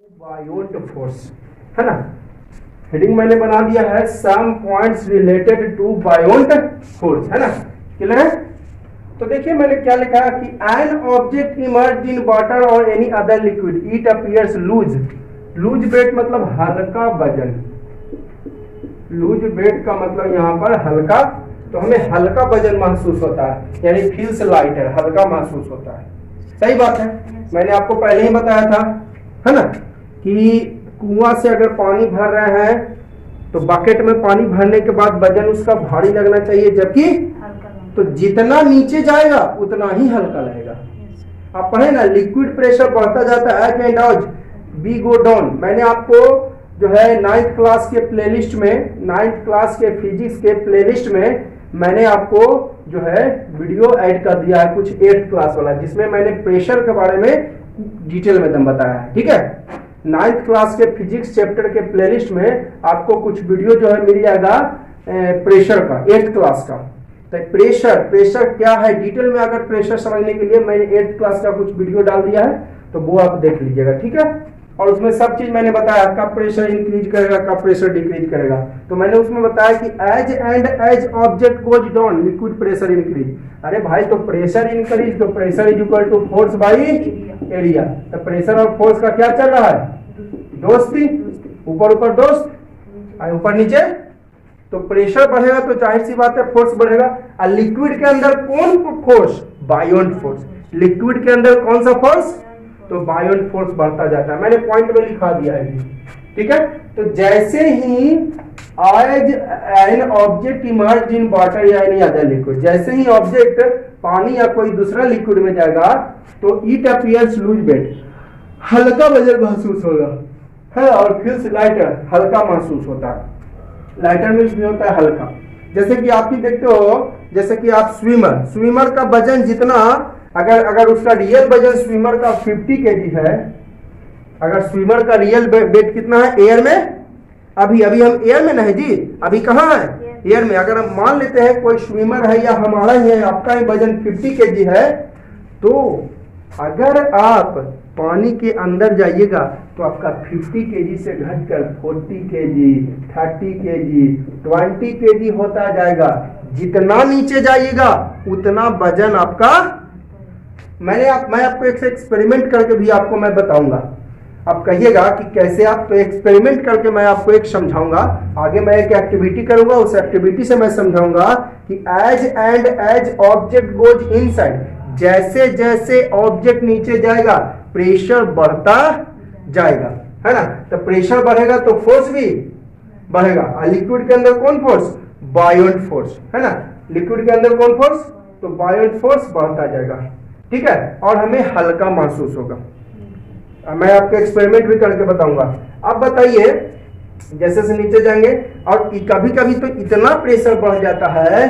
बायोंट force है ना। Heading मैंने बना दिया है some points related to buoyant force, है ना, क्लियर है। तो देखिए मैंने क्या लिखा है कि an object immerse in water और any other liquid it appears lose. Lose weight मतलब हल्का वजन, लूज वेट का मतलब यहाँ पर हल्का, तो हमें हल्का वजन महसूस होता है, यानी फील्स लाइटर, हल्का महसूस होता है। सही बात है, मैंने आपको पहले ही बताया था, है ना, कि कुआं से अगर पानी भर रहे हैं तो बकेट में पानी भरने के बाद वजन उसका भारी लगना चाहिए, जबकि तो जितना नीचे जाएगा उतना ही हल्का लगेगा। आप पढ़े ना, लिक्विड प्रेशर बढ़ता जाता है and as we go down. मैंने आपको जो है 9th क्लास के प्लेलिस्ट में, 9th क्लास के फिजिक्स के प्लेलिस्ट में मैंने आपको जो है वीडियो ऐड कर दिया है, कुछ 8th क्लास वाला, जिसमें मैंने प्रेशर के बारे में डिटेल में दम बताया है। ठीक है, 9th क्लास के फिजिक्स चैप्टर के प्लेलिस्ट में आपको कुछ वीडियो जो है मिल जाएगा प्रेशर का, 8th क्लास का। तो प्रेशर क्या है डिटेल में, अगर प्रेशर समझने के लिए मैंने 8th क्लास का कुछ वीडियो डाल दिया है, तो वो आप देख लीजिएगा। ठीक है, और उसमें सब चीज मैंने बताया, कब प्रेशर इंक्रीज करेगा, कब प्रेशर डिक्रीज करेगा। तो मैंने उसमें बताया कि as and as object goes down liquid pressure increase. अरे भाई, तो प्रेशर इंक्रीज, तो pressure is equal to force by area. तो प्रेशर और फोर्स का क्या चल रहा है, दोस्ती, ऊपर ऊपर दोस्त, ऊपर नीचे। तो प्रेशर बढ़ेगा तो जाहिर सी बात है फोर्स बढ़ेगा। और लिक्विड के अंदर कौन फोर्स, बायोंट फोर्स। लिक्विड के अंदर कौन सा फोर्स, तो बायोंट फोर्स बढ़ता जाता है। मैंने पॉइंट में लिखा दिया है, ठीक है। तो जैसे ही as an object immerse in water या एनी अदर लिक्विड, जैसे ही ऑब्जेक्ट पानी या कोई दूसरा लिक्विड में जाएगा तो इट अपीयर्स लूज वेट, हल्का वजन महसूस होगा, है, और फील्स लाइटर, हल्का महसूस होता है। लाइटर मीन्स भी होता है हल्का। जैसे कि आप ही देखते हो, जैसे कि आप स्विमर का वजन जितना, अगर उसका रियल वजन स्विमर का 50 kg है, अगर स्विमर का रियल वेट कितना है एयर में, अभी हम एयर में नहीं जी, अभी कहाँ है, एयर में। अगर हम मान लेते हैं कोई स्विमर है या हमारा ही है, आपका ही वजन 50 kg है, तो अगर आप पानी के अंदर जाइएगा तो आपका 50 kg से घटकर 40 kg, 30 kg, 20 kg होता जाएगा। जितना नीचे जाइएगा उतना वजन आपका, मैं आपको एक एक्सपेरिमेंट करके भी आपको मैं बताऊंगा। आप कहिएगा कि कैसे, आप तो एक्सपेरिमेंट करके मैं आपको एक समझाऊंगा। आगे मैं एक एक्टिविटी करूंगा, उस एक्टिविटी से मैं समझाऊंगा कि as and as object goes inside, जैसे जैसे ऑब्जेक्ट नीचे जाएगा प्रेशर बढ़ता जाएगा, है ना। तो प्रेशर बढ़ेगा तो फोर्स भी बढ़ेगा। और लिक्विड के अंदर कौन फोर्स, बायोंट फोर्स, है ना। लिक्विड के अंदर कौन फोर्स, तो बायोंट फोर्स बढ़ता जाएगा। ठीक है, और हमें हल्का महसूस होगा। मैं आपको एक्सपेरिमेंट भी करके बताऊंगा। अब बताइए, जैसे से नीचे जाएंगे और कभी कभी तो इतना प्रेशर बढ़ जाता है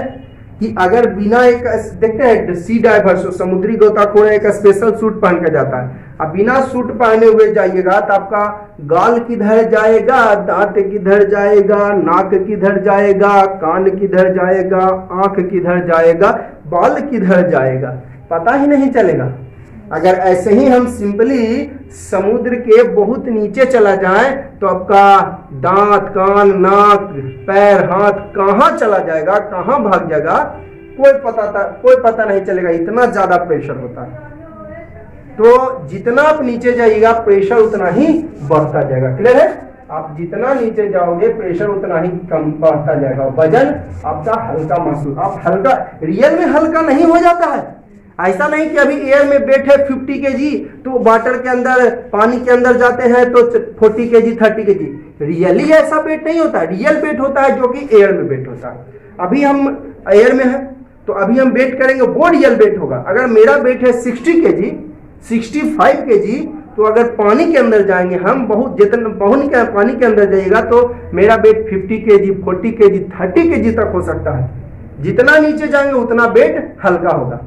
कि अगर बिना एक, देखते हैं सी डाइवर्स, समुद्री गोताखोर एक स्पेशल सूट पहन के जाता है। अब बिना सूट पहने हुए जाइएगा तो आपका गाल किधर जाएगा, दांत किधर जाएगा, नाक किधर जाएगा, कान किधर जाएगा, आंख किधर जाएगा, बाल किधर जाएगा, पता ही नहीं चलेगा। अगर ऐसे ही हम सिंपली समुद्र के बहुत नीचे चला जाए तो आपका दांत, कान, नाक, पैर, हाथ कहाँ चला जाएगा, कहाँ भाग जाएगा, कोई पता नहीं चलेगा, इतना ज्यादा प्रेशर होता है। तो जितना आप नीचे जाइएगा प्रेशर उतना ही बढ़ता जाएगा। क्लियर है, आप जितना नीचे जाओगे प्रेशर उतना ही कम बढ़ता जाएगा, वजन आपका हल्का महसूस। आप हल्का, रियल में हल्का नहीं हो जाता है। ऐसा नहीं कि अभी एयर में बैठे 50 kg, तो वाटर के अंदर, पानी के अंदर जाते हैं तो 40 kg, 30 kg। रियली ऐसा वेट नहीं होता है। रियल वेट होता है जो कि एयर में वेट होता है। अभी हम एयर में हैं तो अभी हम वेट करेंगे, वो रियल वेट होगा। अगर मेरा वेट है 60 kg, 65 kg, तो अगर पानी के अंदर जाएंगे हम, जितना पानी के अंदर जाइएगा तो मेरा वेट 50 kg, 40 kg, 30 kg तक हो सकता है। जितना नीचे जाएंगे उतना वेट हल्का होगा।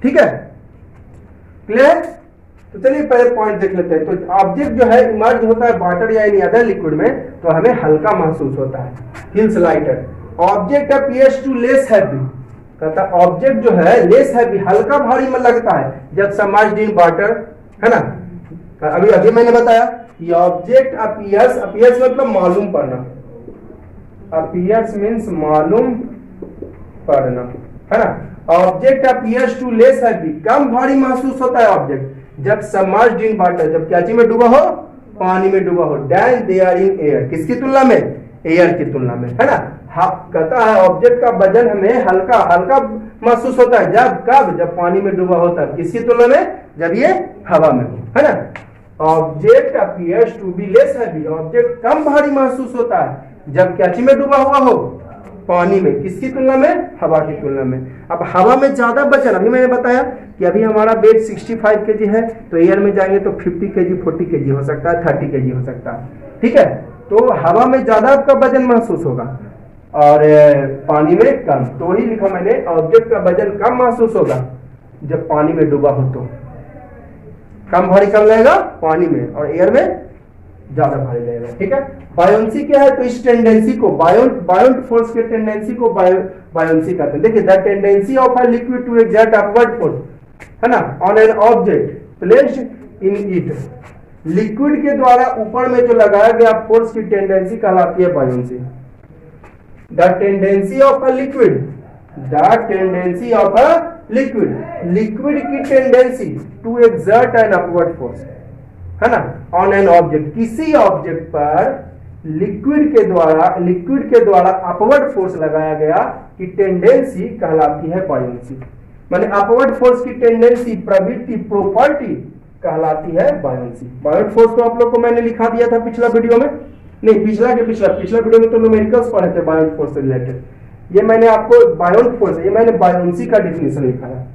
ठीक है, क्लियर। तो चलिए पहले पॉइंट देख लेते हैं। तो ऑब्जेक्ट जो है इमर्ज होता है वाटर या एनी अदर लिक्विड में, तो हमें हल्का महसूस होता है, feels lighter. Object appears to less heavy, कहता ऑब्जेक्ट जो है लेस हैवी, हल्का भारी में लगता है जब सबमर्ज्ड इन वाटर, है ना। अभी अभी मैंने बताया कि ऑब्जेक्ट अपीयर्स, अपीयर्स मतलब मालूम पड़ना, अपीयर्स मीन्स मालूम पड़ना, है ना। Object appears to less heavy, कम भारी महसूस होता है ऑब्जेक्ट जब सबमर्ज्ड इन वाटर, जब क्या चीज में डूबा हो, पानी में डूबा हो, then they are in air, किसकी तुलना में, एयर की तुलना में, है ना। कहता है ऑब्जेक्ट का वजन हमें हल्का हल्का महसूस होता है जब, कब, जब पानी में डूबा होता है, किसकी तुलना में, जब ये हवा में हो, है ना। Object appears to be less heavy, object कम भारी महसूस होता है जब क्या चीज में डूबा हुआ हो, पानी में, किसकी तुलना में, हवा की तुलना में। अब हवा में ज्यादा वजन, अभी मैंने बताया कि अभी हमारा वेट 65 kg है, तो एयर में जाएंगे तो 50 kg 40 kg हो सकता है, 30 kg हो सकता है, ठीक है। तो हवा में ज्यादा आपका वजन महसूस होगा और पानी में कम, तो ही लिखा मैंने ऑब्जेक्ट का वजन कम महसूस होगा जब पानी में डूबा हो, तो कम भारी कम लगेगा पानी में और एयर में ज्यादा भारी लगेगा, ठीक है। बायोन्सी क्या है, तो इस टेंडेंसी को, बायोंट फोर्स के टेंडेंसी को बायोन्सी कहते हैं। देखिए, the tendency of a liquid to exert upward force, है ना, on an object placed in it, liquid के द्वारा ऊपर में जो लगाया गया फोर्स की टेंडेंसी कहलाती है buoyancy. The tendency of a liquid, the tendency of a liquid, liquid की tendency to exert an upward force, है ना, ऑन एन ऑब्जेक्ट, किसी ऑब्जेक्ट पर लिक्विड के द्वारा अपवर्ड फोर्स लगाया गया कि टेंडेंसी कहलाती है बायोन्सी। माने अपवर्ड फोर्स की टेंडेंसी, प्रवृत्ति, प्रॉपर्टी कहलाती है बायोन्सी। बायोट फोर्स तो आप लोग को मैंने लिखा दिया था पिछला वीडियो में, नहीं पिछला वीडियो में तो न्यूमेरिकल्स पढ़े थे बायोट फोर्स से रिलेटेड। ये मैंने आपको बायोट फोर्स, ये मैंने बायोन्सी का डिफिनेशन लिखा है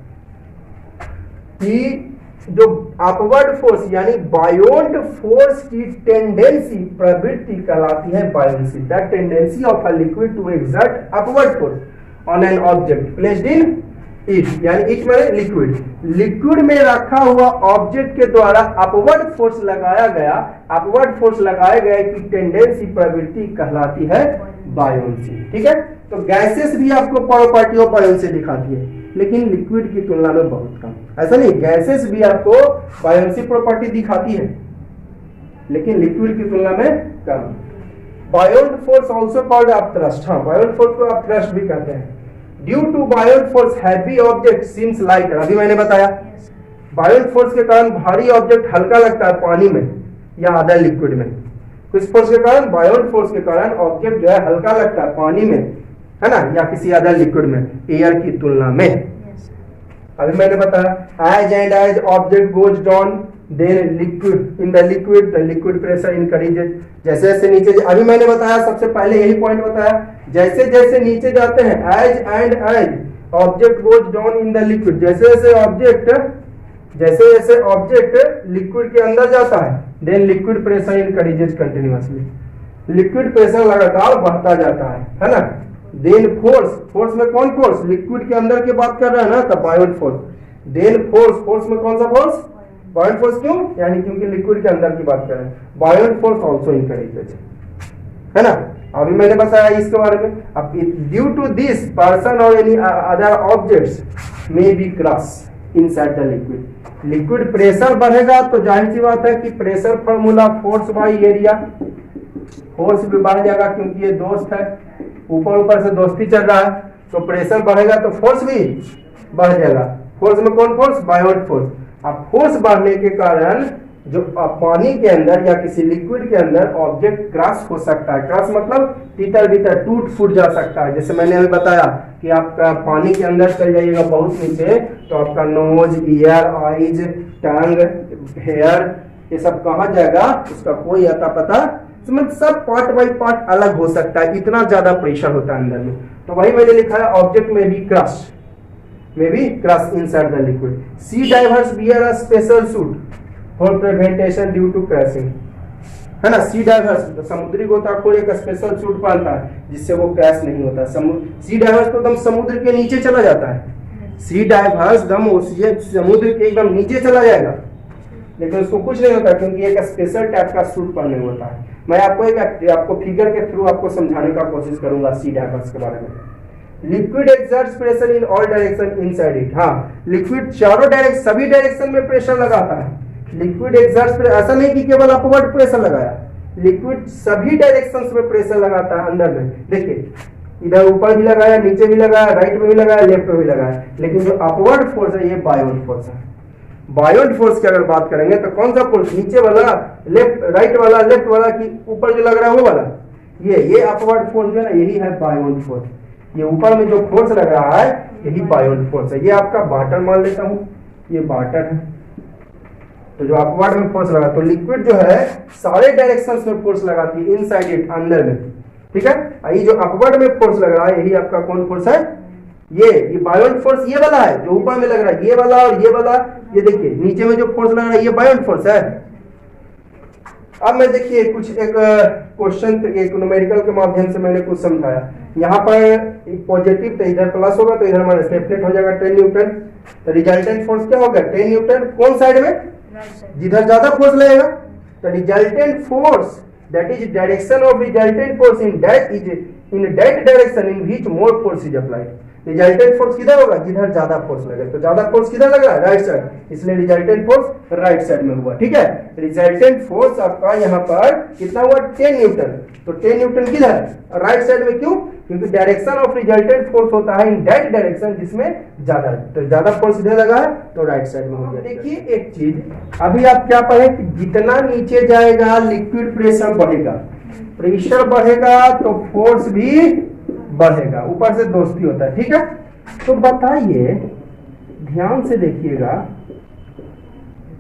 कि जो अपवर्ड फोर्स यानी बायोट फोर्स की टेंडेंसी, प्रवृत्ति कहलाती है buoyancy. The tendency of a liquid to exert upward force on an object placed in it, यानी इट में लिक्विड, लिक्विड में रखा हुआ ऑब्जेक्ट के द्वारा अपवर्ड फोर्स लगाया गया, अपवर्ड फोर्स लगाए गए की टेंडेंसी, प्रवृत्ति कहलाती है बायोन्सी, ठीक है। तो गैसेस भी आपको प्रॉपर्टी ऑफ बायोन्सी दिखाती है, लेकिन लिक्विड की तुलना में बहुत कम। ऐसा नहीं, गैसेस भी आपको बायोन्सी प्रॉपर्टी दिखाती है, लेकिन लिक्विड की तुलना में कम। Buoyant force also called upthrust, हाँ बायोट फोर्स को अपथ्रस्ट भी कहते हैं। Due to buoyant force heavy object seems lighter, अभी मैंने बताया बायोट फोर्स के कारण भारी ऑब्जेक्ट हल्का लगता है पानी में या अदर लिक्विड में। किस फोर्स के कारण, बायोट फोर्स के कारण ऑब्जेक्ट जो है हल्का लगता है पानी में, है ना, या किसी अदर लिक्विड में, एयर की तुलना में। अभी मैंने बताया as and as object goes down then liquid in the liquid pressure increases, जैसे जैसे नीचे, अभी मैंने बताया सबसे पहले यही पॉइंट बताया, जैसे जैसे नीचे जाते हैं as and as object goes down in the liquid, जैसे जैसे ऑब्जेक्ट लिक्विड के अंदर जाता है, then liquid pressure increases continuously, liquid pressure लगातार बढ़ता जाता है ना। देन फोर्स में कौन फोर्स, लिक्विड के अंदर की बात कर रहा है ना, तब बायोट फोर्स। देन फोर्स में कौन सा फोर्स, बायोट फोर्स, क्यों, यानी क्योंकि लिक्विड के अंदर की बात कर रहे हैं, बायोट फोर्स ऑल्सो इंक्रीजेज, है ना। अभी मैंने बताया इसके बारे में। अब ड्यू टू दिस पर्सन और any other objects may be crush inside the liquid, liquid pressure बढ़ेगा तो जाहिर सी बात है कि pressure formula force by area, force भी बढ़ जाएगा क्योंकि ये दोस्त है, ऊपर से दोस्ती चल रहा है, तो प्रेशर बढ़ेगा तो फोर्स भी बढ़ जाएगा। फोर्स में कौन फोर्स, बायोट फोर्स। अब फोर्स बढ़ने के कारण जो पानी के अंदर या किसी लिक्विड के अंदर ऑब्जेक्ट क्रश हो सकता है, क्रश मतलब तितर बितर, टूट फूट जा सकता है। जैसे मैंने अभी बताया कि आपका पानी के अंदर चल जाइएगा बहुत नीचे, तो आपका नोज, ईयर, आईज, टंग, हेयर, ये सब कहाँ जाएगा, उसका कोई अता पता, सब पार्ट बाई पार्ट अलग हो सकता है, इतना ज्यादा प्रेशर होता है अंदर में। तो वही मैंने लिखा है ऑब्जेक्ट में भी crush inside the liquid. Sea divers wear a special suit for prevention due to crashing, है ना। सी डाइवर्स, समुद्री गोताखोर एक स्पेशल सूट पहनता है जिससे वो क्रैश नहीं होता। सी डाइवर्स तो एकदम समुद्र के नीचे चला जाता है, सी डाइवर्स समुद्र के एकदम नीचे चला जाएगा, लेकिन उसको कुछ नहीं होता क्योंकि एक स्पेशल टाइप का सूट पहने होता है। मैं आपको फिगर के थ्रू आपको समझाने का कोशिश करूंगा सी डाइवर्स के बारे में। Liquid exerts pressure in all direction inside it, हाँ लिक्विड चारों डायरेक्शन, सभी डायरेक्शन में प्रेशर लगाता है, लिक्विड एग्जर्ट्स, ऐसा नहीं कि केवल अपवर्ड प्रेशर लगाया, लिक्विड सभी डायरेक्शंस में प्रेशर लगाता है अंदर में। देखिए इधर ऊपर भी लगाया, नीचे भी लगाया, राइट में भी लगाया, लेफ्ट में भी लगाया, लेकिन जो अपवर्ड फोर्स है ये बायोंड फोर्स है। बायोंड फोर्स की अगर बात करेंगे तो कौन सा फोर्स, नीचे वाला, लेफ्ट राइट वाला, लेफ्ट वाला कि ऊपर जो लग रहा है वो वाला, ये अपवर्ड फोर्स जो है ना यही है बायोंड फोर्स। ये ऊपर में जो फोर्स लग रहा है यही बायोंड फोर्स है। ये आपका वाटर मान लेता हूं, ये वाटर है, तो जो अपवर्ड में फोर्स लगा, तो लिक्विड जो है सारे डायरेक्शंस में फोर्स लगाती है, इनसाइड इट, अंदर में, ठीक है। ये जो अपवर्ड में फोर्स लग रहा है यही आपका कौन फोर्स है, ये बायोंड फोर्स ये वाला है जो ऊपर में लग रहा है, ये वाला और ये वाला, ये देखिए नीचे में जो फोर्स लग रहा है ये बायोंड फोर्स है। अब मैं देखिए कुछ एक क्वेश्चन एक न्यूमेरिकल के माध्यम से मैंने कुछ समझाया। यहाँ पर एक पॉजिटिव तो इधर प्लस होगा तो इधर हमारा सेपरेट हो जाएगा 10 न्यूटन, तो रिजल्टेंट फोर्स क्या होगा 10 न्यूटन, कौन साइड में, जिधर ज्यादा फोर्स लगेगा। तो resultant force that is direction of resultant force in that direction in which more force is applied। Resultant force किधर होगा, जिधर ज्यादा फोर्स लगे, तो ज्यादा फोर्स किधर लग रहा है, राइट साइड, इसलिए रिजल्टेंट फोर्स राइट साइड में हुआ, ठीक है। रिजल्टेंट फोर्स आपका यहाँ पर कितना हुआ 10 न्यूटन, तो 10 न्यूटन किधर, राइट साइड में, क्यों, क्योंकि डायरेक्शन ऑफ रिजल्टेंट फोर्स होता है इन दैट डायरेक्शन जिसमें ज्यादा, तो ज्यादा फोर्स इधर लगा है तो राइट साइड में हो गया। देखिए एक चीज अभी आप क्या पढ़े कि जितना नीचे जाएगा लिक्विड प्रेशर बढ़ेगा, प्रेशर बढ़ेगा तो फोर्स भी बढ़ेगा, ऊपर से दोस्ती होता है, ठीक है। तो बताइए ध्यान से देखिएगा,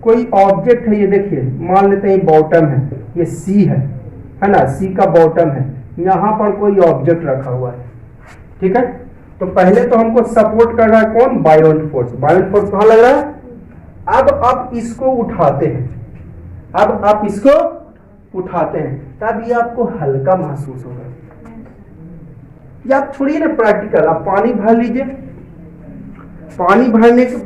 कोई ऑब्जेक्ट है, ये देखिए मान लेते हैं बॉटम है, ये सी है ना, सी का बॉटम है, यहां पर कोई ऑब्जेक्ट रखा हुआ है, ठीक है। तो पहले तो हमको सपोर्ट कर रहा है कौन, बायोंड फोर्स। बायोंड फोर्स कहां लग रहा है, अब आप इसको उठाते हैं, अब आप इसको उठाते हैं तब ये आपको हल्का महसूस होगा। या आप छोड़िए ना प्रैक्टिकल, आप पानी भर लीजिए, पानी भरने के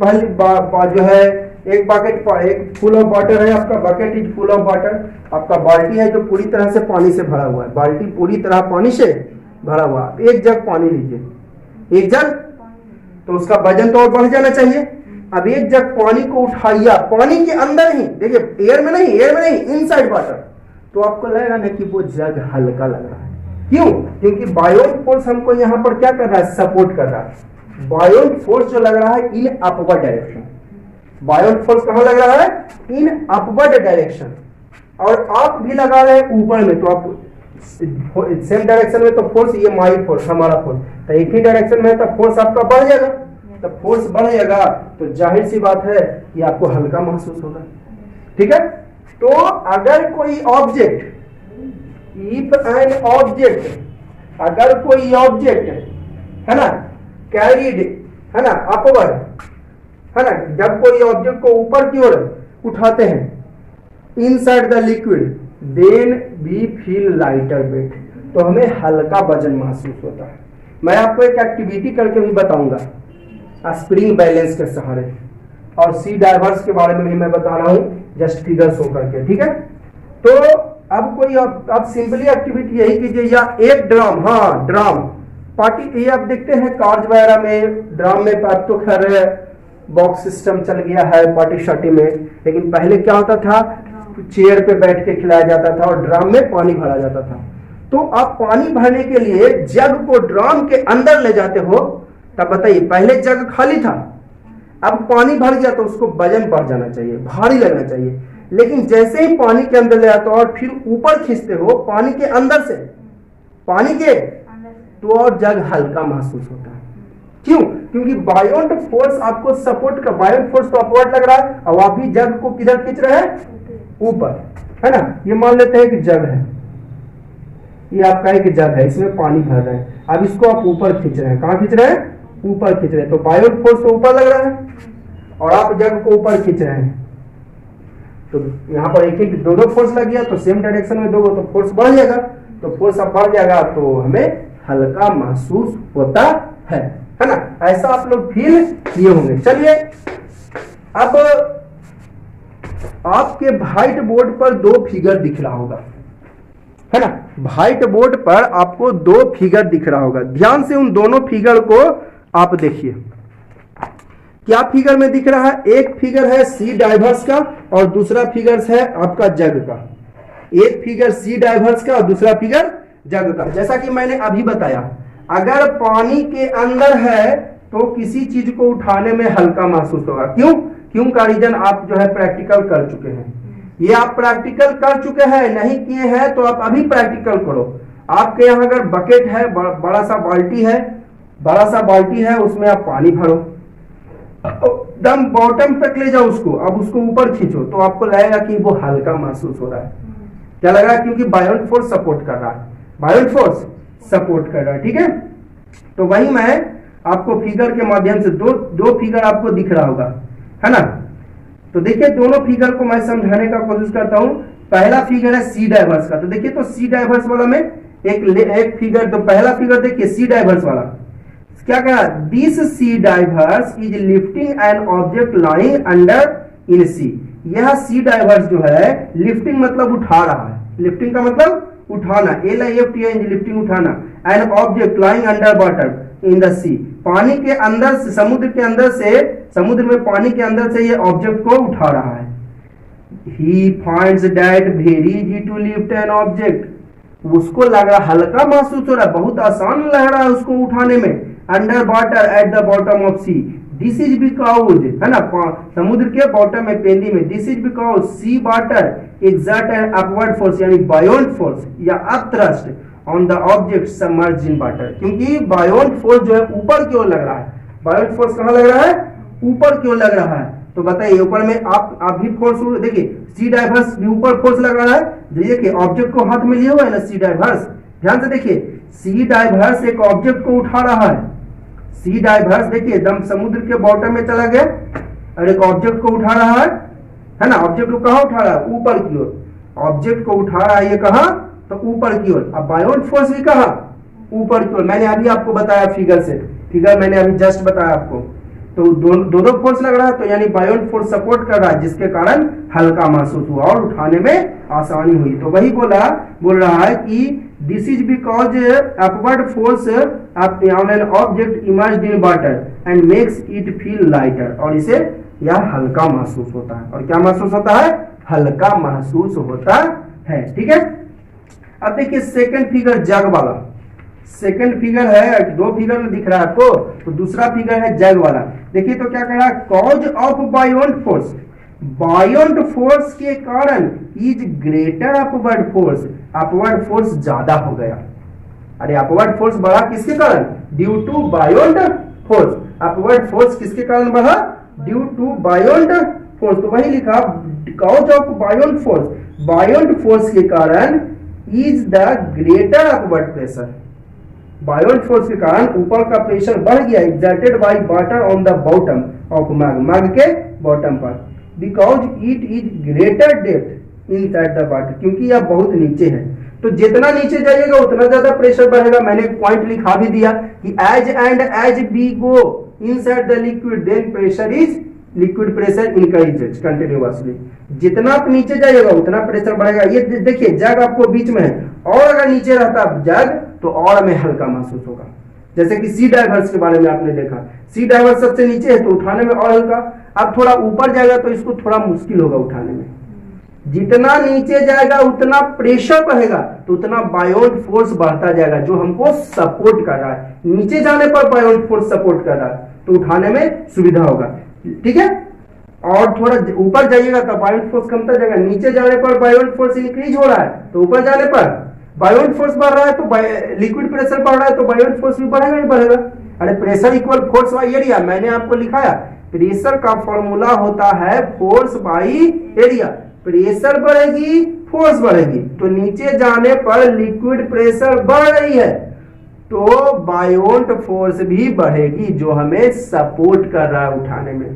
जो है एक बकेट, एक फुल ऑफ वाटर है आपका, bucket is full of water, आपका बाल्टी है जो पूरी तरह से पानी से भरा हुआ है, बाल्टी पूरी तरह पानी से भरा हुआ। एक जग पानी लीजिए, एक जग, तो उसका वजन तो और बढ़ जाना चाहिए। अब एक जग पानी को उठाइए, पानी के अंदर ही, देखिए एयर में नहीं, इनसाइड वाटर, तो आपको लगेगा ना कि वो जग हल्का लग रहा है। क्यों, क्योंकि बायोंड फोर्स हमको यहाँ पर क्या कर रहा है, सपोर्ट कर रहा है। बायोंड फोर्स जो लग रहा है in upward direction, beyond force कहां लग रहा है, इन अपवर्ड डायरेक्शन, और आप भी लगा रहे हैं ऊपर में, तो आप सेम डायरेक्शन में, तो फोर्स ये माई फोर्स, हमारा फोर्स, तो एक ही डायरेक्शन में है तो फोर्स आपका बढ़ जाएगा, तो फोर्स बढ़ेगा तो जाहिर सी बात है कि आपको हल्का महसूस होगा, ठीक है। तो अगर कोई ऑब्जेक्ट, इफ एन ऑब्जेक्ट, अगर कोई ऑब्जेक्ट है ना कैरीड है ना अपवर्ड, है ना, जब कोई ऑब्जेक्ट को ऊपर की ओर उठाते हैं inside the liquid, then we feel lighter weight, तो हमें हल्का वजन महसूस होता है। मैं आपको एक एक्टिविटी करके भी बताऊंगा स्प्रिंग बैलेंस के सहारे, और सी डाइवर्स के बारे में भी मैं बता रहा हूं जस्ट फिगर शो करके, ठीक है। तो अब कोई आप सिंपली एक्टिविटी यही कीजिए, या एक ड्राम, हाँ ड्राम पार्टी, ये आप देखते हैं कार्स वगैरह में ड्राम में, अब तो खैर बॉक्स सिस्टम चल गया है पार्टी शार्टी में, लेकिन पहले क्या होता था, चेयर पे बैठ के खिलाया जाता था और ड्राम में पानी भरा जाता था। तो आप पानी भरने के लिए जग को ड्राम के अंदर ले जाते हो, तब बताइए पहले जग खाली था, अब पानी भर गया तो उसको वजन बढ़ जाना चाहिए, भारी लगना चाहिए, लेकिन जैसे ही पानी के अंदर ले आते हो और फिर ऊपर खींचते हो पानी के अंदर से, पानी के, तो और जग हल्का महसूस होता है। क्यों, क्योंकि बायोंड फोर्स आपको सपोर्ट कर, बायोंड फोर्स तो अपवर्ड लग रहा है, और आप भी जग को किधर खींच रहे हैं, ऊपर, है ना। ये मान लेते हैं कि जग है, ये आपका एक जग है, इसमें पानी भर रहे हैं, अब इसको आप ऊपर खींच रहे हैं, कहां खींच रहे हैं, ऊपर खींच रहे हैं, तो बायोंड फोर्स तो ऊपर लग रहा है और आप जग को ऊपर खींच रहे हैं, तो यहाँ पर एक एक दो फोर्स लग गया, तो सेम डायरेक्शन में दोगे तो फोर्स बढ़ जाएगा, तो फोर्स अब बढ़ जाएगा तो हमें हल्का महसूस होता है ना। ऐसा आप लोग फील किए होंगे। चलिए अब आपके व्हाइट बोर्ड पर दो फिगर दिख रहा होगा, है ना, व्हाइट बोर्ड पर आपको दो फिगर दिख रहा होगा, ध्यान से उन दोनों फिगर को आप देखिए। क्या फिगर में दिख रहा है? एक फिगर है सी डाइवर्स का और दूसरा फिगर है आपका जग का। एक फिगर सी डाइवर्स का और दूसरा फिगर जग का। जैसा कि मैंने अभी बताया, अगर पानी के अंदर है तो किसी चीज को उठाने में हल्का महसूस होगा। क्यों का रीजन आप जो है प्रैक्टिकल कर चुके हैं। ये आप प्रैक्टिकल कर चुके हैं, नहीं किए हैं तो आप अभी प्रैक्टिकल करो। आपके यहाँ अगर बकेट है, बड़ा सा बाल्टी है, उसमें आप पानी भरो, एकदम बॉटम तक ले जाओ उसको, अब उसको ऊपर खींचो तो आपको लगेगा कि वो हल्का महसूस हो रहा है। क्या लग रहा है? क्योंकि बायोन्ट फोर्स सपोर्ट कर रहा है, बायोन्ट फोर्स सपोर्ट कर रहा है। ठीक है, तो वही मैं आपको फिगर के माध्यम से दो फिगर आपको दिख रहा होगा, है ना। तो देखिए दोनों फिगर को मैं समझाने का कोशिश करता हूं। पहला फिगर है सी डाइवर्स का, तो देखिए तो सी डाइवर्स वाला में एक फिगर, तो पहला फिगर देखिए सी डाइवर्स वाला क्या कहा? This sea divers is lifting an object lying under in sea. यह सी डाइवर्स जो है लिफ्टिंग मतलब उठा रहा है, लिफ्टिंग का मतलब उठाना, LIFT लिफ्टिंग उठाना, an object lying under water in the sea. पानी के अंदर से, समुद्र के अंदर से, समुद्र में पानी के अंदर से ये ऑब्जेक्ट को उठा रहा है। He finds that very easy to lift an object. उसको लग रहा हल्का महसूस हो रहा है, बहुत आसान लग रहा है उसको उठाने में, under water at the bottom of sea. This is because, है ना, समुद्र के बॉटम में, पेंदी में, this is because sea water exert an upward force यानी बायोन्ट फोर्स या upthrust on the object submerged in water. क्योंकि बायोन्ट फोर्स जो है ऊपर की ओर लग रहा है। बायोन्ट फोर्स कहां लग रहा है? ऊपर की ओर लग रहा है। तो बताइए ऊपर में आप भी फोर्स, देखिए सी डाइवर्स भी ऊपर फोर्स लग रहा है। देखिए ऑब्जेक्ट को हाथ में लिए हुआ है ना सी डाइवर्स, ध्यान से देखिए, सी डाइवर्स एक ऑब्जेक्ट को उठा रहा है। सी डाइवर्स देखिए एकदम समुद्र के बॉटम में चला गया और एक ऑब्जेक्ट को उठा रहा है ना। ऑब्जेक्ट को कहां उठा रहा है? ऊपर की ओर। ऑब्जेक्ट को उठा रहा है ये कहां? तो ऊपर की ओर। अब बायोन्ट फोर्स भी कहां? ऊपर की ओर। मैंने अभी आपको बताया फिगर से, फिगर मैंने अभी जस्ट बताया आपको। तो दो फोर्स लग रहा है, तो यानी बायोन्ट फोर्स सपोर्ट कर रहा है, जिसके कारण हल्का महसूस हुआ और उठाने में आसानी हुई। तो वही बोल रहा है कि this is because upward force on an object emerged in water and makes it feel lighter. और इसे यह हल्का महसूस होता है। और क्या महसूस होता है? हल्का महसूस होता है। ठीक है, अब देखिए सेकंड फिगर जग वाला। सेकंड फिगर है, दो फिगर में दिख रहा है आपको, तो दूसरा फिगर है जग वाला। देखिए तो क्या कह रहा है? Cause of buoyant force, buoyant force के कारण is greater upward force. Upward force ज्यादा हो गया। अरे अपवर्ड फोर्स बढ़ा किसके कारण? Due to buoyant force. Upward force किसके कारण बढ़ा? Due to buoyant force. तो वही लिखा cause of buoyant force, buoyant force के कारण is the greater upward pressure. Buoyant force के कारण ऊपर का प्रेशर बढ़ गया, exerted by water on the bottom of मग, मग के बॉटम पर, because it is greater depth inside the water, क्योंकि यह बहुत नीचे है। तो जितना नीचे जाइएगा उतना ज्यादा प्रेशर बढ़ेगा। मैंने पॉइंट लिखा भी दिया कि as we go inside the liquid then pressure is, liquid pressure increases continuously. जितना आप नीचे जाइएगा उतना प्रेशर बढ़ेगा। ये देखिए जग आपको बीच में है, और अगर नीचे रहता जग तो और में हल्का महसूस होगा। जैसे कि सी डाइवर्स के बारे में आपने देखा, सी डाइवर्स सबसे नीचे है तो उठाने में और हल्का। अब थोड़ा ऊपर जाएगा तो इसको थोड़ा मुश्किल होगा उठाने में। जितना नीचे जाएगा उतना प्रेशर बढ़ेगा, तो उतना बायोन्ट फोर्स बढ़ता जाएगा जो हमको सपोर्ट कर रहा है। नीचे जाने पर बायोन्ट फोर्स सपोर्ट कर रहा है तो उठाने में सुविधा होगा। ठीक है, और थोड़ा ऊपर जाइएगा तो बायोन्ट फोर्स कमता जाएगा। नीचे जाने पर बायोन्ट फोर्स इंक्रीज हो रहा है, तो ऊपर जाने पर बायोन्ट फोर्स बढ़ रहा है, तो लिक्विड प्रेशर बढ़ रहा है, तो बायोन्ट फोर्स भी बढ़ेगा ही बढ़ेगा। अरे pressure equal force by area, मैंने आपको लिखाया प्रेशर का फॉर्मूला होता है फोर्स बाई एरिया। प्रेशर बढ़ेगी फोर्स बढ़ेगी, तो नीचे जाने पर लिक्विड प्रेशर बढ़ रही है तो बायोन्ट फोर्स भी बढ़ेगी जो हमें सपोर्ट कर रहा है उठाने में।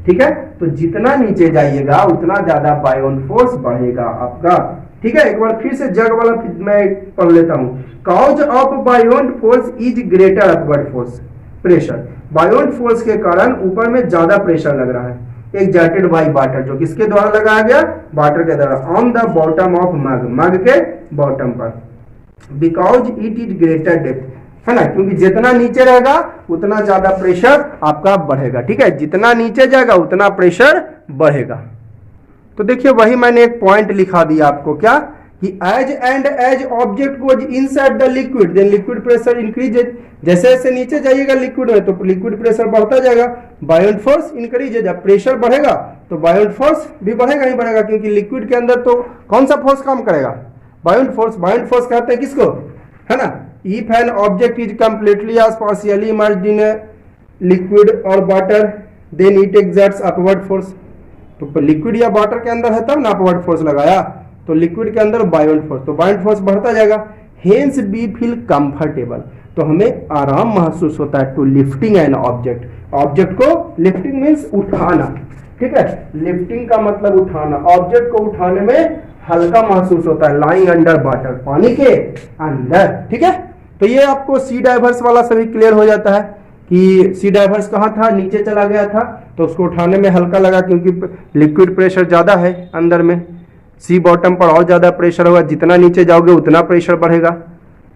ठीक है, तो जितना नीचे जाइएगा उतना ज्यादा बायोन्ट फोर्स बढ़ेगा आपका। ठीक है, एक बार फिर से जग वाला मैं पढ़ लेता हूं। Cause of buoyant force is greater upward force pressure. Buoyant force के कारण ऊपर में ज्यादा प्रेशर लग रहा है, एक्सर्टेड बाय वाटर, जो किसके द्वारा लगाया गया? वाटर के द्वारा, ऑन द बॉटम ऑफ मग, मग के बॉटम पर, because it is greater depth, है ना, क्योंकि जितना नीचे रहेगा उतना ज्यादा प्रेशर आपका बढ़ेगा। ठीक है, जितना नीचे जाएगा उतना प्रेशर बढ़ेगा। तो देखिए वही मैंने एक पॉइंट लिखा दिया आपको, क्या कि as object goes inside the liquid then liquid pressure increases. जैसे जैसे नीचे जाइएगा लिक्विड में तो लिक्विड प्रेशर बढ़ता जाएगा, बायोंट फोर्स इंक्रीजेज। जब प्रेशर बढ़ेगा तो बायोंट फोर्स भी बढ़ेगा ही बढ़ेगा, क्योंकि लिक्विड के अंदर तो कौन सा फोर्स काम करेगा, बायोंट फोर्स। बायोंट फोर्स कहते हैं किसको, है ना, if an object is completely या पार्शियली इमर्ज्ड इन लिक्विड और water then it exerts upward force. तो लिक्विड या वाटर के अंदर है तब ना अपवर्ड फोर्स लगाया, तो लिक्विड के अंदर बायोंट फोर्स, तो बायोंट फोर्स बढ़ता जाएगा। हेंस वी फील कंफर्टेबल, तो हमें आराम महसूस होता है to lifting an object. Object को लिफ्टिंग मीन्स उठाना। ठीक है, लिफ्टिंग का मतलब उठाना, ऑब्जेक्ट को उठाने में हल्का महसूस होता है, लाइंग अंडर वाटर, पानी के अंदर। ठीक है, तो ये आपको सी डाइवर्स वाला सभी क्लियर हो जाता है कि सी डाइवर्स कहाँ था, नीचे चला गया था तो उसको उठाने में हल्का लगा, क्योंकि लिक्विड प्रेशर ज्यादा है अंदर में। सी बॉटम पर और ज्यादा प्रेशर होगा, जितना नीचे जाओगे उतना प्रेशर बढ़ेगा,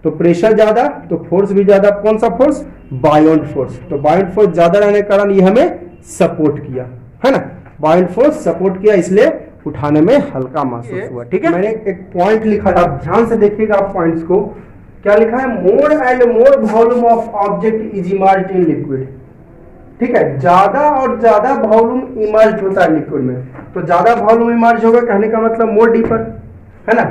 तो प्रेशर ज्यादा तो फोर्स भी ज्यादा। कौन सा फोर्स, बायोंट फोर्स। तो बायोंट फोर्स ज्यादा रहने के कारण ये हमें सपोर्ट किया, है ना, बायोंट फोर्स सपोर्ट किया, इसलिए उठाने में हल्का महसूस हुआ। ठीक है, मैंने एक पॉइंट लिखा था, आप ध्यान से देखिएगा आप पॉइंट्स को। क्या लिखा है, मोर and more volume of object is emerged in liquid. ठीक है, ज्यादा और ज्यादा वॉल्यूम इमर्ज होता है लिक्विड में, तो ज्यादा वॉल्यूम इमर्ज होगा, कहने का मतलब मोर डीपर, है ना,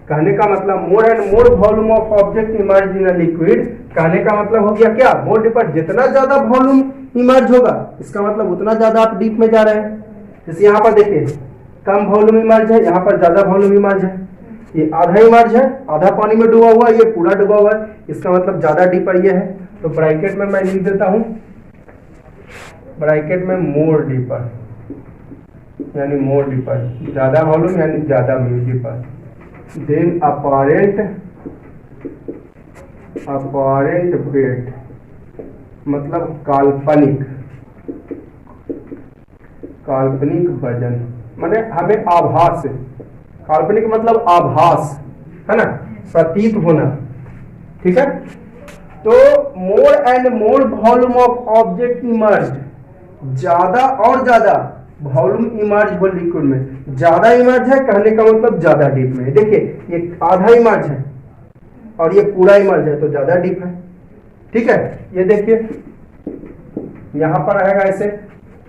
कहने का मतलब मोर and more volume of object immerse in liquid, कहने का मतलब हो गया क्या, मोर डीपर। जितना ज्यादा वॉल्यूम इमर्ज होगा इसका मतलब उतना ज्यादा आप डीप में जा रहे हैं। जैसे यहाँ पर देखिए कम वॉल्यूम इमर्ज है, यहाँ पर ज्यादा वॉल्यूम इमर्ज है, ये आधा इमर्ज है, आधा पानी में डूबा हुआ है, ये पूरा डूबा हुआ है, इसका मतलब ज्यादा डीपर ये है। तो ब्रैकेट में मैं लिख देता हूं, ब्रैकेट में मोर डीपर यानी मोर डीपर, ज्यादा वॉल्यूम यानी ज्यादा डीपर। देन अपॉरेंट वेट मतलब काल्पनिक वजन, माने हमें आभास, काल्पनिक मतलब आभास, है ना, प्रतीत होना। ठीक है, तो मोर and more volume of object emerged, ज्यादा और ज्यादा वॉल्यूम इमर्ज हो लिक्विड में, ज्यादा इमर्ज है कहने का मतलब ज्यादा डीप में। देखिए ये आधा इमर्ज है और ये पूरा इमर्ज है तो ज्यादा डीप है। ठीक है, ये देखिए यहां पर रहेगा ऐसे,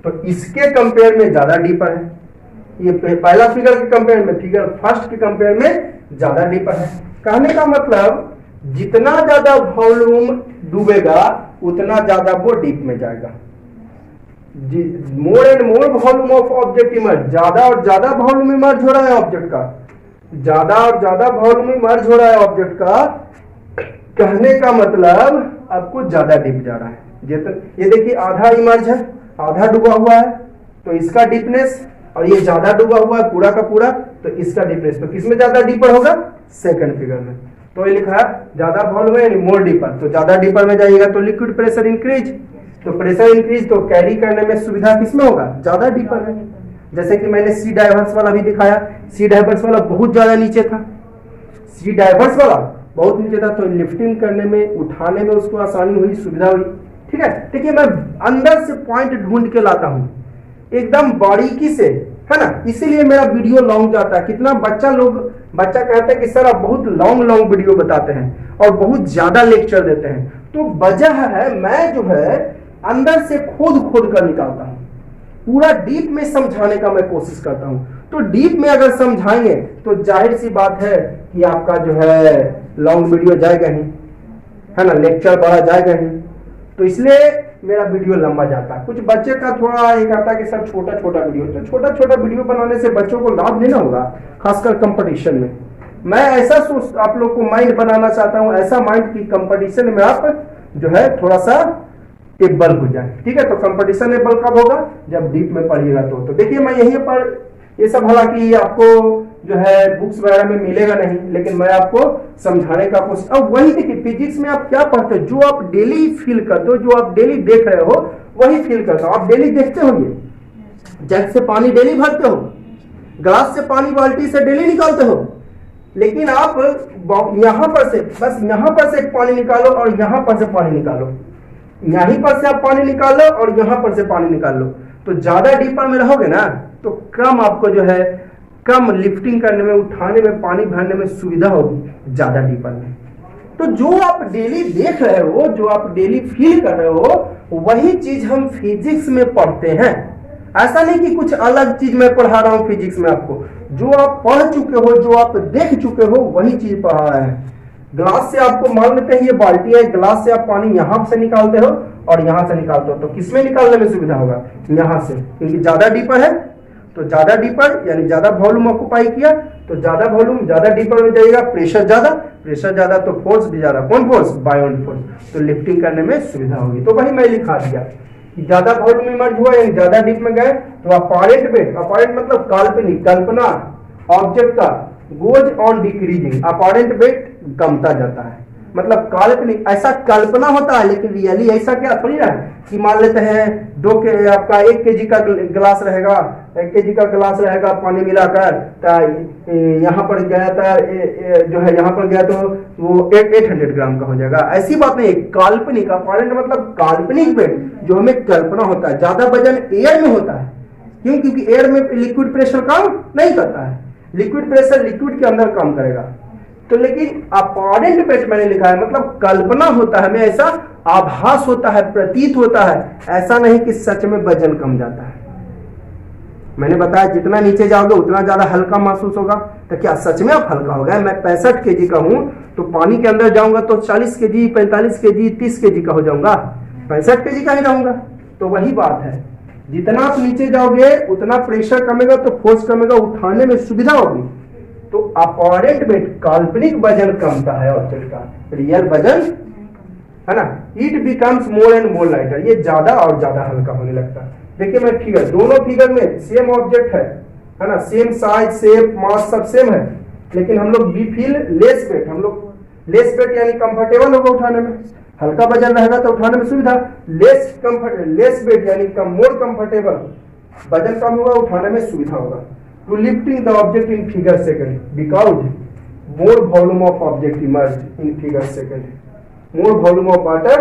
तो इसके कंपेयर में ज्यादा डीपर है, ये पहला फिगर के कंपेयर में, फिगर फर्स्ट के कंपेयर में ज्यादा डीपर है। कहने का मतलब जितना ज्यादा वॉल्यूम डूबेगा उतना ज्यादा वो डीप में जाएगा। मोर and more volume of object immerse, ज्यादा और ज्यादा वॉल्यूम इमर्ज हो रहा है ऑब्जेक्ट का, ज्यादा और ज्यादा वॉल्यूम इमर्ज हो रहा है ऑब्जेक्ट का, कहने का मतलब आपको ज्यादा डीप जा रहा है। ये देखिए आधा इमर्ज है, आधा डूबा हुआ है, तो इसका डीपनेस, और ये ज्यादा डूबा हुआ है पूरा का पूरा, तो इसका डीपनेस, तो किसमें ज्यादा डीपर होगा, सेकंड फिगर में। तो ये लिखा है ज्यादा वॉल्यूम यानी मोर डीपर, तो ज्यादा डीपर में जाइएगा तो लिक्विड प्रेशर इंक्रीज, तो प्रेशर इंक्रीज तो कैरी करने में सुविधा किसमें होगा, ज्यादा डीपर में। जैसे कि मैंने सी डाइवर्स वाला भी दिखाया, सी डाइवर्स वाला बहुत ज्यादा नीचे था, सी डाइवर्स वाला बहुत नीचे था, तो लिफ्टिंग करने में, उठाने में उसको आसानी हुई, सुविधा हुई। ठीक है, देखिए मैं अंदर से पॉइंट ढूंढ के लाता हूं एकदम बारीकी से, है ना, इसीलिए मेरा वीडियो लॉन्ग जाता है। कितना बच्चा कहता है कि सर आप बहुत लॉन्ग वीडियो बताते हैं और बहुत ज्यादा लेक्चर देते हैं, तो वजह है मैं जो है अंदर से खोद कर निकालता हूं, पूरा डीप में समझाने का मैं कोशिश करता हूं। तो डीप में अगर समझाएंगे तो जाहिर सी बात है कि आपका जो है लॉन्ग वीडियो जाएगा ही, है ना, लेक्चर बड़ा जाएगा ही, तो इसलिए मेरा वीडियो लंबा जाता है। कुछ बच्चे का थोड़ा ये कहता है कि सर छोटा वीडियो, तो छोटा वीडियो बनाने से बच्चों को लाभ नहीं ना होगा, खासकर कंपटीशन में। मैं ऐसा सोच आप लोग को माइंड बनाना चाहता हूं, ऐसा माइंड की कंपटीशन में आप जो है थोड़ा सा एबल हो जाए। ठीक है, तो कंपटीशन एबल कब होगा, जब डीप में पढ़िएगा। तो देखिए मैं यहीं पर ये सब, हालांकि आपको जो है बुक्स वगैरह में मिलेगा नहीं, लेकिन मैं आपको समझाने का कोशिश। अब वही देखिए फिजिक्स में आप क्या पढ़ते हो, जो आप डेली फील करते हो, जो आप डेली देख रहे हो वही फील करते हो। आप डेली देखते हो, ये जग से पानी डेली भरते हो, ग्लास से पानी बाल्टी से डेली निकालते हो, लेकिन आप यहां पर से बस यहां पर से पानी निकालो और यहां पर से पानी निकालो, यहीं पर से आप पानी निकालो और यहां पर से पानी निकाल लो, तो ज्यादा डीपर में रहोगे ना तो कम आपको जो है कम लिफ्टिंग करने में, उठाने में, पानी भरने में सुविधा होगी ज्यादा डीपर में। तो जो आप डेली देख रहे हो, जो आप डेली फील कर रहे हो, वही चीज हम फिजिक्स में पढ़ते हैं। ऐसा नहीं कि कुछ अलग चीज मैं पढ़ा रहा हूं फिजिक्स में आपको, जो आप पढ़ चुके हो, जो आप देख चुके हो, वही चीज पढ़ा रहे हैं। ग्लास से आपको मान लेते हैं ये बाल्टी है, ग्लास से आप पानी यहां से निकालते हो और यहां से निकालते हो, तो किसमें निकालने में सुविधा होगा? यहां से, क्योंकि ज्यादा डीपर है, तो ज्यादा डीपर यानी ज्यादा वॉल्यूम ऑक्यूपाई किया, तो ज्यादा वॉल्यूम ज्यादा डीपर में जाएगा, प्रेशर ज्यादा तो फोर्स भी ज्यादा। कौन फोर्स? Buoyant force. तो लिफ्टिंग करने में सुविधा होगी। तो वही मैं लिखा दिया कि ज्यादा वॉल्यूम में मर्ज हुआ यानी ज्यादा डीप में गए तो अपैरेंट वेट, अपैरेंट मतलब काल्पनिक, कल्पना ऑब्जेक्ट का, goes on decreasing, apparent weight कमता जाता है, मतलब काल्पनिक, ऐसा कल्पना होता है लेकिन रियली ऐसा क्या थोड़ी ना कि मान लेते हैं आपका 1 kg का गिलास रहेगा, 1 kg का गिलास रहेगा पानी मिलाकर, यहाँ पर गया था जो है यहाँ पर गया तो वो 800 ग्राम का हो जाएगा। ऐसी बात नहीं, काल्पनिक, अपैरेंट मतलब काल्पनिक वेट, जो हमें कल्पना होता है। ज्यादा वजन एयर में होता है, क्यों? क्योंकि एयर में लिक्विड प्रेशर काम नहीं करता है, लिक्विड प्रेशर लिक्विड के अंदर काम करेगा। तो लेकिन अपैरेंट वेट मैंने लिखा है मतलब कल्पना होता है, हमें ऐसा आभास होता है, प्रतीत होता है, ऐसा नहीं कि सच में वजन कम जाता है। मैंने बताया जितना नीचे जाओगे उतना ज्यादा हल्का महसूस होगा, तो क्या सच में आप हल्का हो गए? मैं 65 kg का हूं तो पानी के अंदर जाऊंगा तो 40 kg, 45 kg, 30 kg का हो जाऊंगा, 65 kg का ही रहूंगा। तो वही बात है, जितना आप नीचे जाओगे उतना प्रेशर कमेगा तो फोर्स कमेगा, उठाने में सुविधा होगी। तो अपैरेंट वेट काल्पनिक वजन कमता है ऑब्जेक्ट का, रियल वजन है ना, it becomes more and more lighter, ये ज्यादा और ज्यादा हल्का होने लगता है। देखिए मैं फिगर, दोनों फिगर में सेम ऑब्जेक्ट है ना, सेम साइज, शेप, मास सब सेम है, लेकिन हम लोग बी फील लेस वेट, हम लोग लेस वेट यानी कंफर्टेबल होगा उठाने में, हल्का वजन रहेगा तो उठाने में सुविधा, लेस वेट यानी मोर कंफर्टेबल, वजन कम होगा उठाने में सुविधा होगा। To lifting the object in figure second because more volume of object emerged in figure second, more volume of water,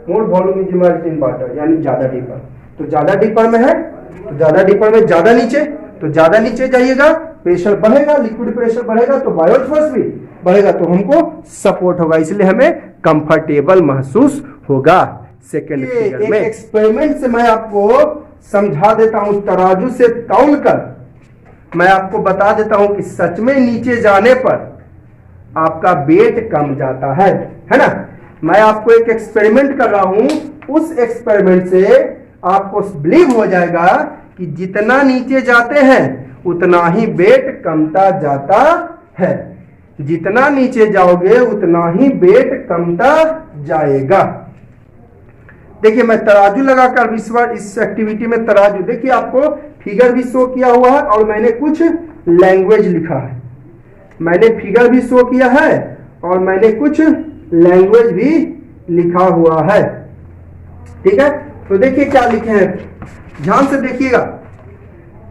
more volume is emerged in water, यानी ज्यादा डीपर। तो ज्यादा डीपर में है तो ज्यादा डीपर में ज्यादा नीचे, तो ज्यादा नीचे जाइएगा प्रेशर बढ़ेगा, लिक्विड प्रेशर बढ़ेगा तो बायोट फोर्स भी बढ़ेगा, तो हमको सपोर्ट होगा, इसलिए हमें कंफर्टेबल महसूस होगा। सेकेंड फिगर में एक्सपेरिमेंट से मैं आपको समझा देता हूं, तराजू से तौल कर मैं आपको बता देता हूं कि सच में नीचे जाने पर आपका वेट कम जाता है ना। मैं आपको एक एक्सपेरिमेंट कर रहा हूं, उस एक्सपेरिमेंट से आपको बिलीव हो जाएगा कि जितना नीचे जाते हैं उतना ही वेट कमता जाता है, जितना नीचे जाओगे उतना ही वेट कमता जाएगा। देखिए मैं तराजू लगाकर इस एक्टिविटी में तराजू, देखिए आपको फिगर भी शो किया हुआ है और मैंने कुछ लैंग्वेज लिखा है, मैंने फिगर भी शो किया है और मैंने कुछ लैंग्वेज भी लिखा हुआ है, ठीक है। तो देखिए क्या लिखे हैं, ध्यान से देखिएगा।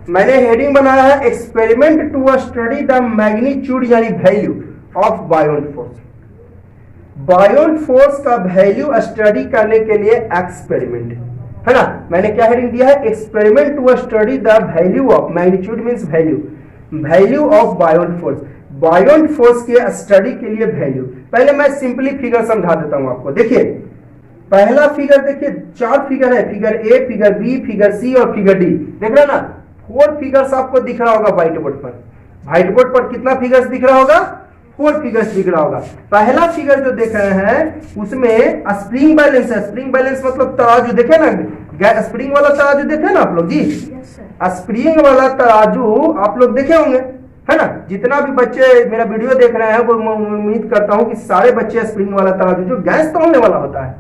मैंने हेडिंग बनाया है experiment to study the magnitude यानी value of buoyant force. Buoyant force का वैल्यू स्टडी करने के लिए एक्सपेरिमेंट है ना। मैंने क्या हेडिंग दिया है, experiment to study the value of, magnitude means value, value of buoyant force, buoyant force के स्टडी के लिए वैल्यू। पहले मैं सिंपली फिगर समझा देता हूं आपको। देखिए पहला फिगर, देखिए 4 फिगर है, figure A, figure B, figure C और फिगर डी, देख रहे ना, 4 फिगर्स आपको दिख रहा होगा व्हाइट बोर्ड पर। व्हाइट बोर्ड पर कितना फिगर्स दिख रहा होगा, 4 फिगर्स दिख रहा होगा। पहला फिगर जो देख रहे हैं उसमें स्प्रिंग बैलेंस है, स्प्रिंग बैलेंस मतलब तराजू, देखे ना स्प्रिंग वाला तराजू देखे ना आप लोग जी, स्प्रिंग वाला तराजू आप लोग देखे होंगे है ना। जितना भी बच्चे मेरा वीडियो देख रहे हैं वो उम्मीद करता हूं कि सारे बच्चे स्प्रिंग वाला तराजू जो गैस तोलने वाला होता है,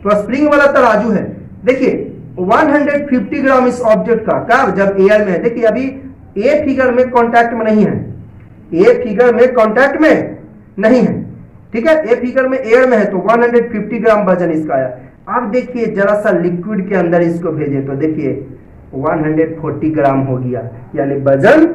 तो स्प्रिंग वाला तराजू है। देखिए 150 ग्राम इस ऑब्जेक्ट का, कब, जब एयर में है। देखिए अभी ए फिगर में कांटेक्ट में नहीं है, ए फिगर में कांटेक्ट में नहीं है, ठीक है, ए फिगर में एयर में है, तो 150 ग्राम वजन इसका आया। अब देखिए जरा सा लिक्विड के अंदर इसको भेजें तो देखिए 140 ग्राम हो गया, यानी वजन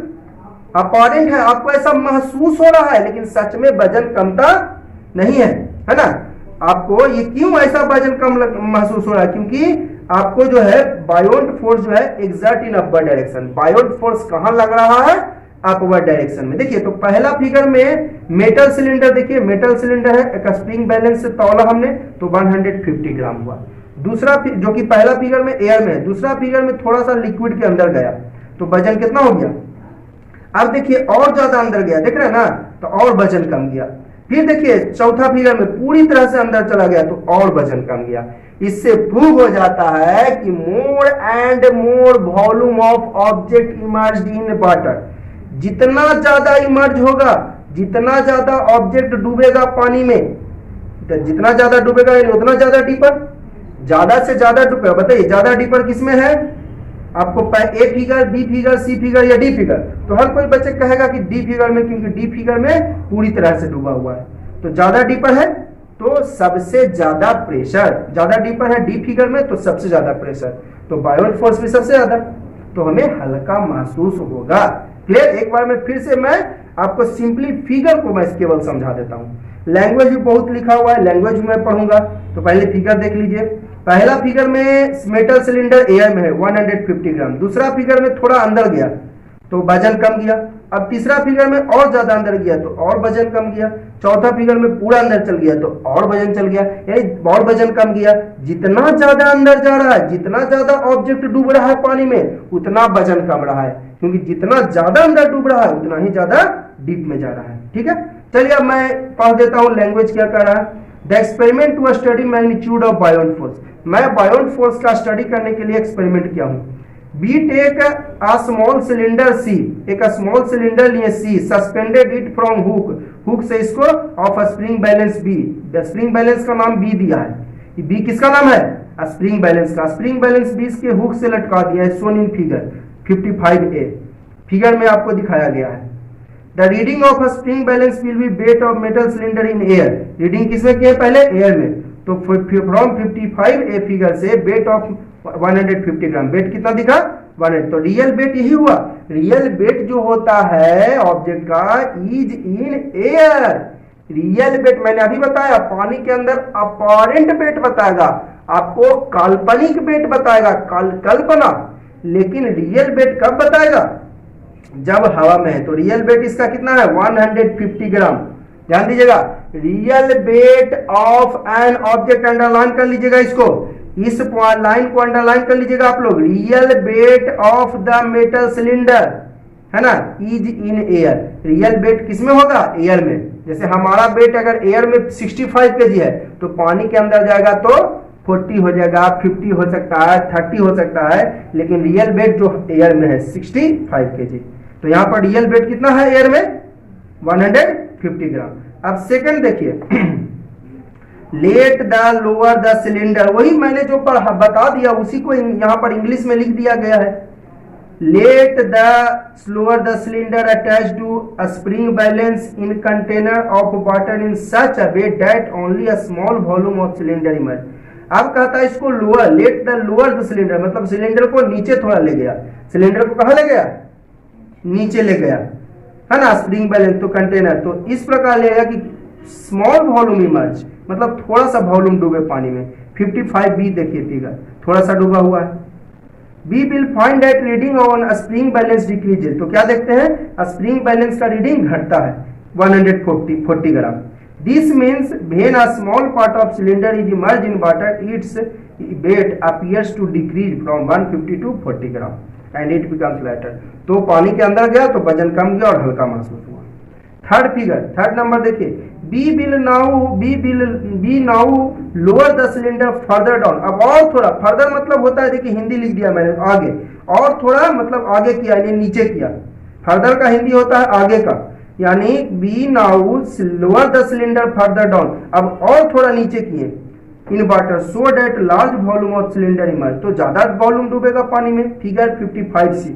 अपॉरेंट है, आपको ऐसा महसूस हो रहा है, लेकिन सच में वजन कमता नहीं है ना। आपको ये क्यों ऐसा वजन कम महसूस हो रहा है, क्योंकि आपको जो है बायोंट फोर्स जो है exert in upward direction. बायोंट force कहां लग रहा है, अपवर्ड डायरेक्शन में। देखिए तो पहला फिगर में मेटल सिलेंडर, देखिए मेटल सिलेंडर है, एक स्प्रिंग बैलेंस से तौला हमने तो 150 ग्राम हुआ। दूसरा जो कि पहला फिगर में एयर में, दूसरा फिगर में थोड़ा सा लिक्विड के अंदर गया तो वजन कितना हो गया। अब देखिए और ज्यादा अंदर गया, देख रहे हैं ना, तो और वजन कम गया। फिर देखिए चौथा फिगर में पूरी तरह से अंदर चला गया तो और वजन कम गया। इससे प्रूव हो जाता है कि मोर and more volume of object emerged in water, जितना ज्यादा इमर्ज होगा, जितना ज्यादा ऑब्जेक्ट डूबेगा पानी में, तो जितना ज्यादा डूबेगा उतना ज्यादा डीपर, ज्यादा से ज्यादा डूबेगा। बताइए ज्यादा डीपर किसमें है, आपको ए फिगर, बी फिगर, सी फिगर या डी फिगर, तो हर कोई बच्चे कहेगा कि डी फिगर में, क्योंकि डी फिगर में पूरी तरह से डूबा हुआ है। तो ज्यादा डीपर है तो सबसे ज्यादा प्रेशर, ज्यादा डीपर है डी फिगर में तो सबसे ज्यादा प्रेशर, तो बायोट फोर्स भी सबसे ज्यादा, तो हमें हल्का महसूस होगा। क्लियर। एक बार में फिर से मैं आपको सिंपली फिगर को मैं केवल समझा देता हूं। लैंग्वेज भी बहुत लिखा हुआ है, लैंग्वेज में पढ़ूंगा, तो पहले फिगर देख लीजिए। पहला फिगर में मेटल सिलेंडर एयर में है 150 ग्राम, दूसरा फिगर में थोड़ा अंदर गया तो वजन कम गया। अब तीसरा फिगर में और ज्यादा अंदर गया तो और वजन कम गया। चौथा फिगर में पूरा अंदर चल गया तो और वजन चल गया, यानी और वजन कम गया। जितना ज्यादा अंदर जा रहा है, जितना ज्यादा ऑब्जेक्ट डूब रहा है पानी में, उतना वजन कम रहा है, क्योंकि जितना ज्यादा अंदर डूब रहा है उतना ही ज्यादा डीप में जा रहा है। ठीक है, चलिए अब मैं पढ़ देता हूं लैंग्वेज क्या कह रहा है। The experiment to study magnitude of buoyant force, मैं बायोट फोर्स का स्टडी करने के लिए एक्सपेरिमेंट किया हूं। We take a small cylinder C, एक स्मॉल सिलेंडर लिए C, suspended it from hook, hook से इसको of spring balance B, spring balance का नाम बी दिया है। बी किसका नाम है, स्प्रिंग बैलेंस का। स्प्रिंग बैलेंस बी के हुक से लटका दिया है, shown in figure 55A, figure में आपको दिखाया गया है। The reading of spring balance will be weight of metal cylinder in air, reading किसमें किया पहले, एयर में, तो फ्रॉम 55A फिगर से वेट ऑफ 150 ग्राम, वेट कितना दिखा 100, तो रियल वेट यही हुआ। रियल वेट जो होता है ऑब्जेक्ट का is in air. Real weight मैंने अभी बताया, पानी के अंदर अपॉरेंट वेट बताएगा, आपको काल्पनिक वेट बताएगा, कल्पना, लेकिन रियल वेट कब बताएगा, जब हवा में है। तो रियल वेट इसका कितना है 150 ग्राम। ध्यान दीजिएगा, real weight of an object, underline कर लीजिएगा इसको, इस लाइन को अंडरलाइन कर लीजिएगा आप लोग। Real weight of the metal cylinder है ना, is in air. Real weight किसमें होगा, एयर में। जैसे हमारा वेट अगर एयर में 65 kg है तो पानी के अंदर जाएगा तो 40 हो जाएगा, 50 हो सकता है, 30 हो सकता है, लेकिन रियल वेट जो एयर में है 65 kg। तो यहां पर रियल वेट कितना है एयर में 150 ग्राम। अब सेकंड देखिए, late the lower the cylinder, वही मैंने जो बता दिया उसी को यहां पर इंग्लिश में लिख दिया गया है। Let the lower the cylinder attach to a spring balance in container of water in such a way that only a small volume of cylinder immerse. अब कहता है इसको lower, let the lower the cylinder, मतलब cylinder को नीचे थोड़ा ले गया। सिलेंडर को कहां ले गया, नीचे ले गया है ना, स्प्रिंग बैलेंस तो कंटेनर, तो इस प्रकार ले गया कि स्मॉल वॉल्यूम इमर्ज, मतलब थोड़ा सा वॉल्यूम डूबे पानी में। 55B देखिए फिगर, थोड़ा सा डूबा हुआ है। We will find that reading on spring balance decreases, तो क्या देखते हैं स्प्रिंग बैलेंस का रीडिंग घटता है 140 gram. This means when a small part of cylinder is immerse in water its weight appears to decrease from 150 to 40 gram and it becomes lighter. तो पानी के अंदर गया तो वजन कम गया और हल्का महसूस हुआ। थर्ड फिगर, थर्ड नंबर देखिए, we now lower the cylinder further down. अब और थोड़ा, फर्दर मतलब होता है, देखिए हिंदी लिख दिया मैंने आगे, और थोड़ा मतलब आगे किया यानी नीचे किया। फर्दर का हिंदी होता है आगे का, यानी we now lower the cylinder further down, अब और थोड़ा नीचे किए in water so that large volume of cylinder immerse, तो ज्यादा वॉल्यूम डूबेगा पानी में। Figure 55C।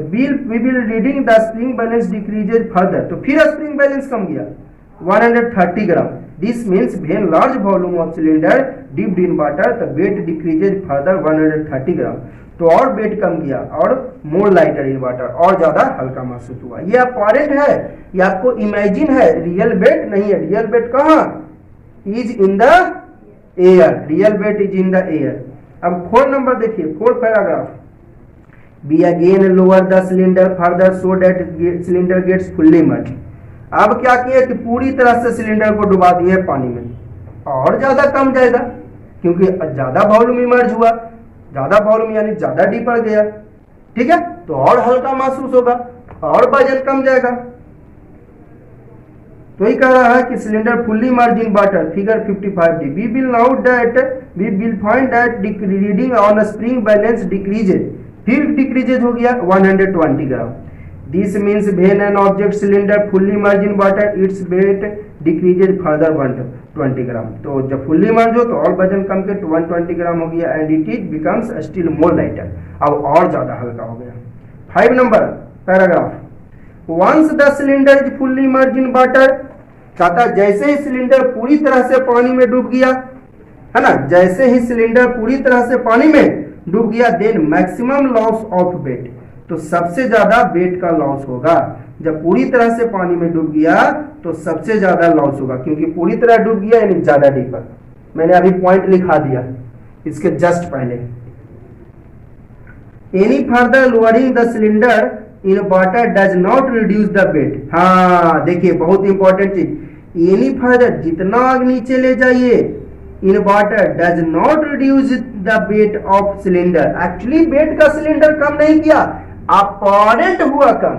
we will reading the spring balance decreases further, तो फिर स्प्रिंग बैलेंस कम गया 130 gram. This means when large volume of cylinder dipped in water the weight decreases further 130 ग्राम। तो और वेट कम किया और मोर लाइटर इन वाटर, और ज्यादा हल्का महसूस हुआ। ये अपॉरेंट है, ये आपको इमेजिन है, रियल वेट नहीं है। रियल वेट कहाँ? Is in the air, real weight is in the air. अब 4 नंबर देखिए, 4 paragraph. We again lower the cylinder further so that cylinder gets fully merge. अब क्या किया कि पूरी तरह से सिलेंडर को डुबा दिए पानी में, और ज्यादा कम जाएगा क्योंकि ज्यादा वॉल्यूम इमर्ज हुआ, ज्यादा वॉल्यूम यानी ज्यादा डीपर गया, ठीक है, तो और हल्का महसूस होगा और वजन कम जाएगा। तो ही कह रहा है कि cylinder fully merge in water, figure 55D। We will find that reading on spring balance decreases, फिर डिक्रीजेज हो गया 120 gram. This means when an object cylinder fully merge in water its weight decreases further 120 gram. तो जब fully मर्ज हो तो और वजन कम के 120 ग्राम हो गया, and it becomes still more lighter, अब और ज्यादा हल्का हो गया। 5 number paragraph. Once the cylinder is fully merge in water, कहता जैसे ही सिलेंडर पूरी तरह से पानी में डूब गया, है ना, जैसे ही सिलेंडर पूरी तरह से पानी में डूब गया, then maximum loss of weight, तो सबसे ज्यादा वेट का लॉस होगा। जब पूरी तरह से पानी में डूब गया तो सबसे ज्यादा लॉस होगा, क्योंकि पूरी तरह डूब गया यानी ज्यादा डीपर। मैंने अभी पॉइंट लिखा दिया इसके जस्ट पहले। Any further lowering the cylinder in water does not reduce the weight. हाँ देखिए, बहुत इंपॉर्टेंट चीज, एनी फर्दर, जितना आग नीचे ले जाइए, in water does not reduce the weight of cylinder. Actually weight का सिलेंडर कम नहीं किया, अपॉरेंट हुआ कम,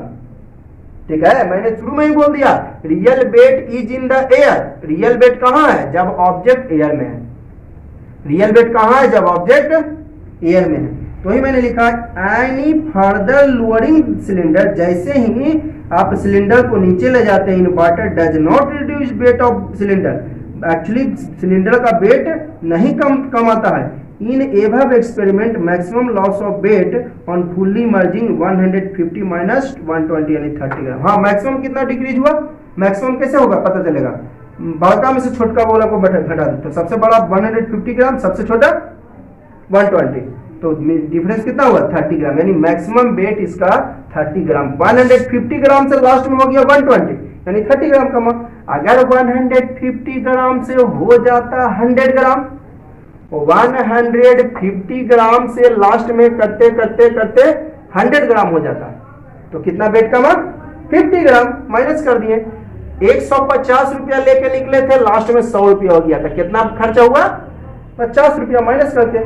ठीक है, मैंने शुरू में ही बोल दिया, real weight is in the air. Real weight कहां है? जब ऑब्जेक्ट एयर में है। रियल वेट कहां है? जब ऑब्जेक्ट एयर में है। तो ही मैंने लिखा एनी फर्दर लोअरिंग सिलेंडर, जैसे ही आप सिलेंडर को नीचे ले जाते हैं in water, does not reduce weight of cylinder. Actually cylinder का वेट नहीं कमाता है। In above experiment maximum loss of weight on fully merging 150 minus 120 यानी 30 ग्राम। हाँ, मैक्सिमम कितना डिक्रीज हुआ? मैक्सिमम कैसे होगा पता चलेगा, बड़का में से छोटका बोला को घटा दो, तो सबसे बड़ा 150 ग्राम, सबसे छोटा 120, तो डिफरेंस कितना हुआ? 30 ग्राम, यानी मैक्सिमम वेट इसका 30 ग्राम। 150 ग्राम से लास्ट में हो गया 120 यानी 30 ग्राम कमा। अगर 150 ग्राम से हो जाता 100 ग्राम, 150 ग्राम से लास्ट में करते करते करते 100 ग्राम हो जाता, तो कितना वेट कमा? 50 ग्राम। माइनस कर दिए, 150 रुपया लेके निकले थे, लास्ट में 100 रुपया हो गया था, कितना खर्चा हुआ? 50 रुपया माइनस करके,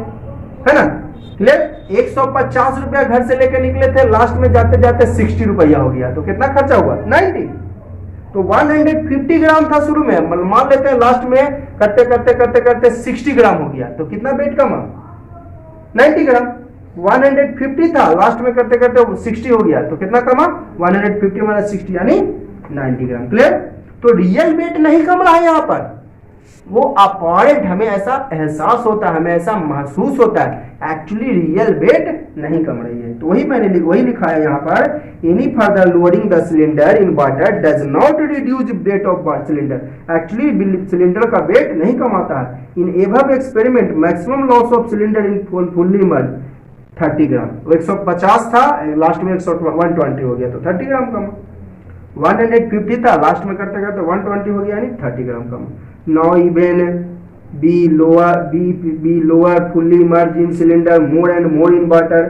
है ना, क्लियर। 150 रुपया घर से लेके निकले थे, लास्ट में जाते जाते 60 रुपया हो गया, तो कितना खर्चा हुआ? 90। तो 150 ग्राम था शुरू में, मान लेते हैं लास्ट में करते करते करते करते 60 ग्राम हो गया, तो कितना वेट कमा? 90 ग्राम। 150 था, लास्ट में करते करते 60 हो गया, तो कितना कमा? 150 माइनस 60 यानी 90 ग्राम। क्लियर। तो रियल वेट नहीं कम रहा है यहाँ पर, वो अपॉरेंट, हमें ऐसा एहसास होता है, हमें ऐसा महसूस होता है, एक्चुअली रियल वेट नहीं कम रही है। तो वही मैंने वही लिखा है यहाँ पर, any further lowering the cylinder in water does not reduce weight of cylinder. Actually cylinder का वेट नहीं कमाता है। In above experiment maximum loss of cylinder in fully merge 30 gram. 150 था, लास्ट में 120 हो गया, तो 30 ग्राम कमा। 150 था, लास्ट में करते करते 120 हो गया, यानी 30 ग्राम कमा। Now even be lower fully merged in cylinder more and more in water,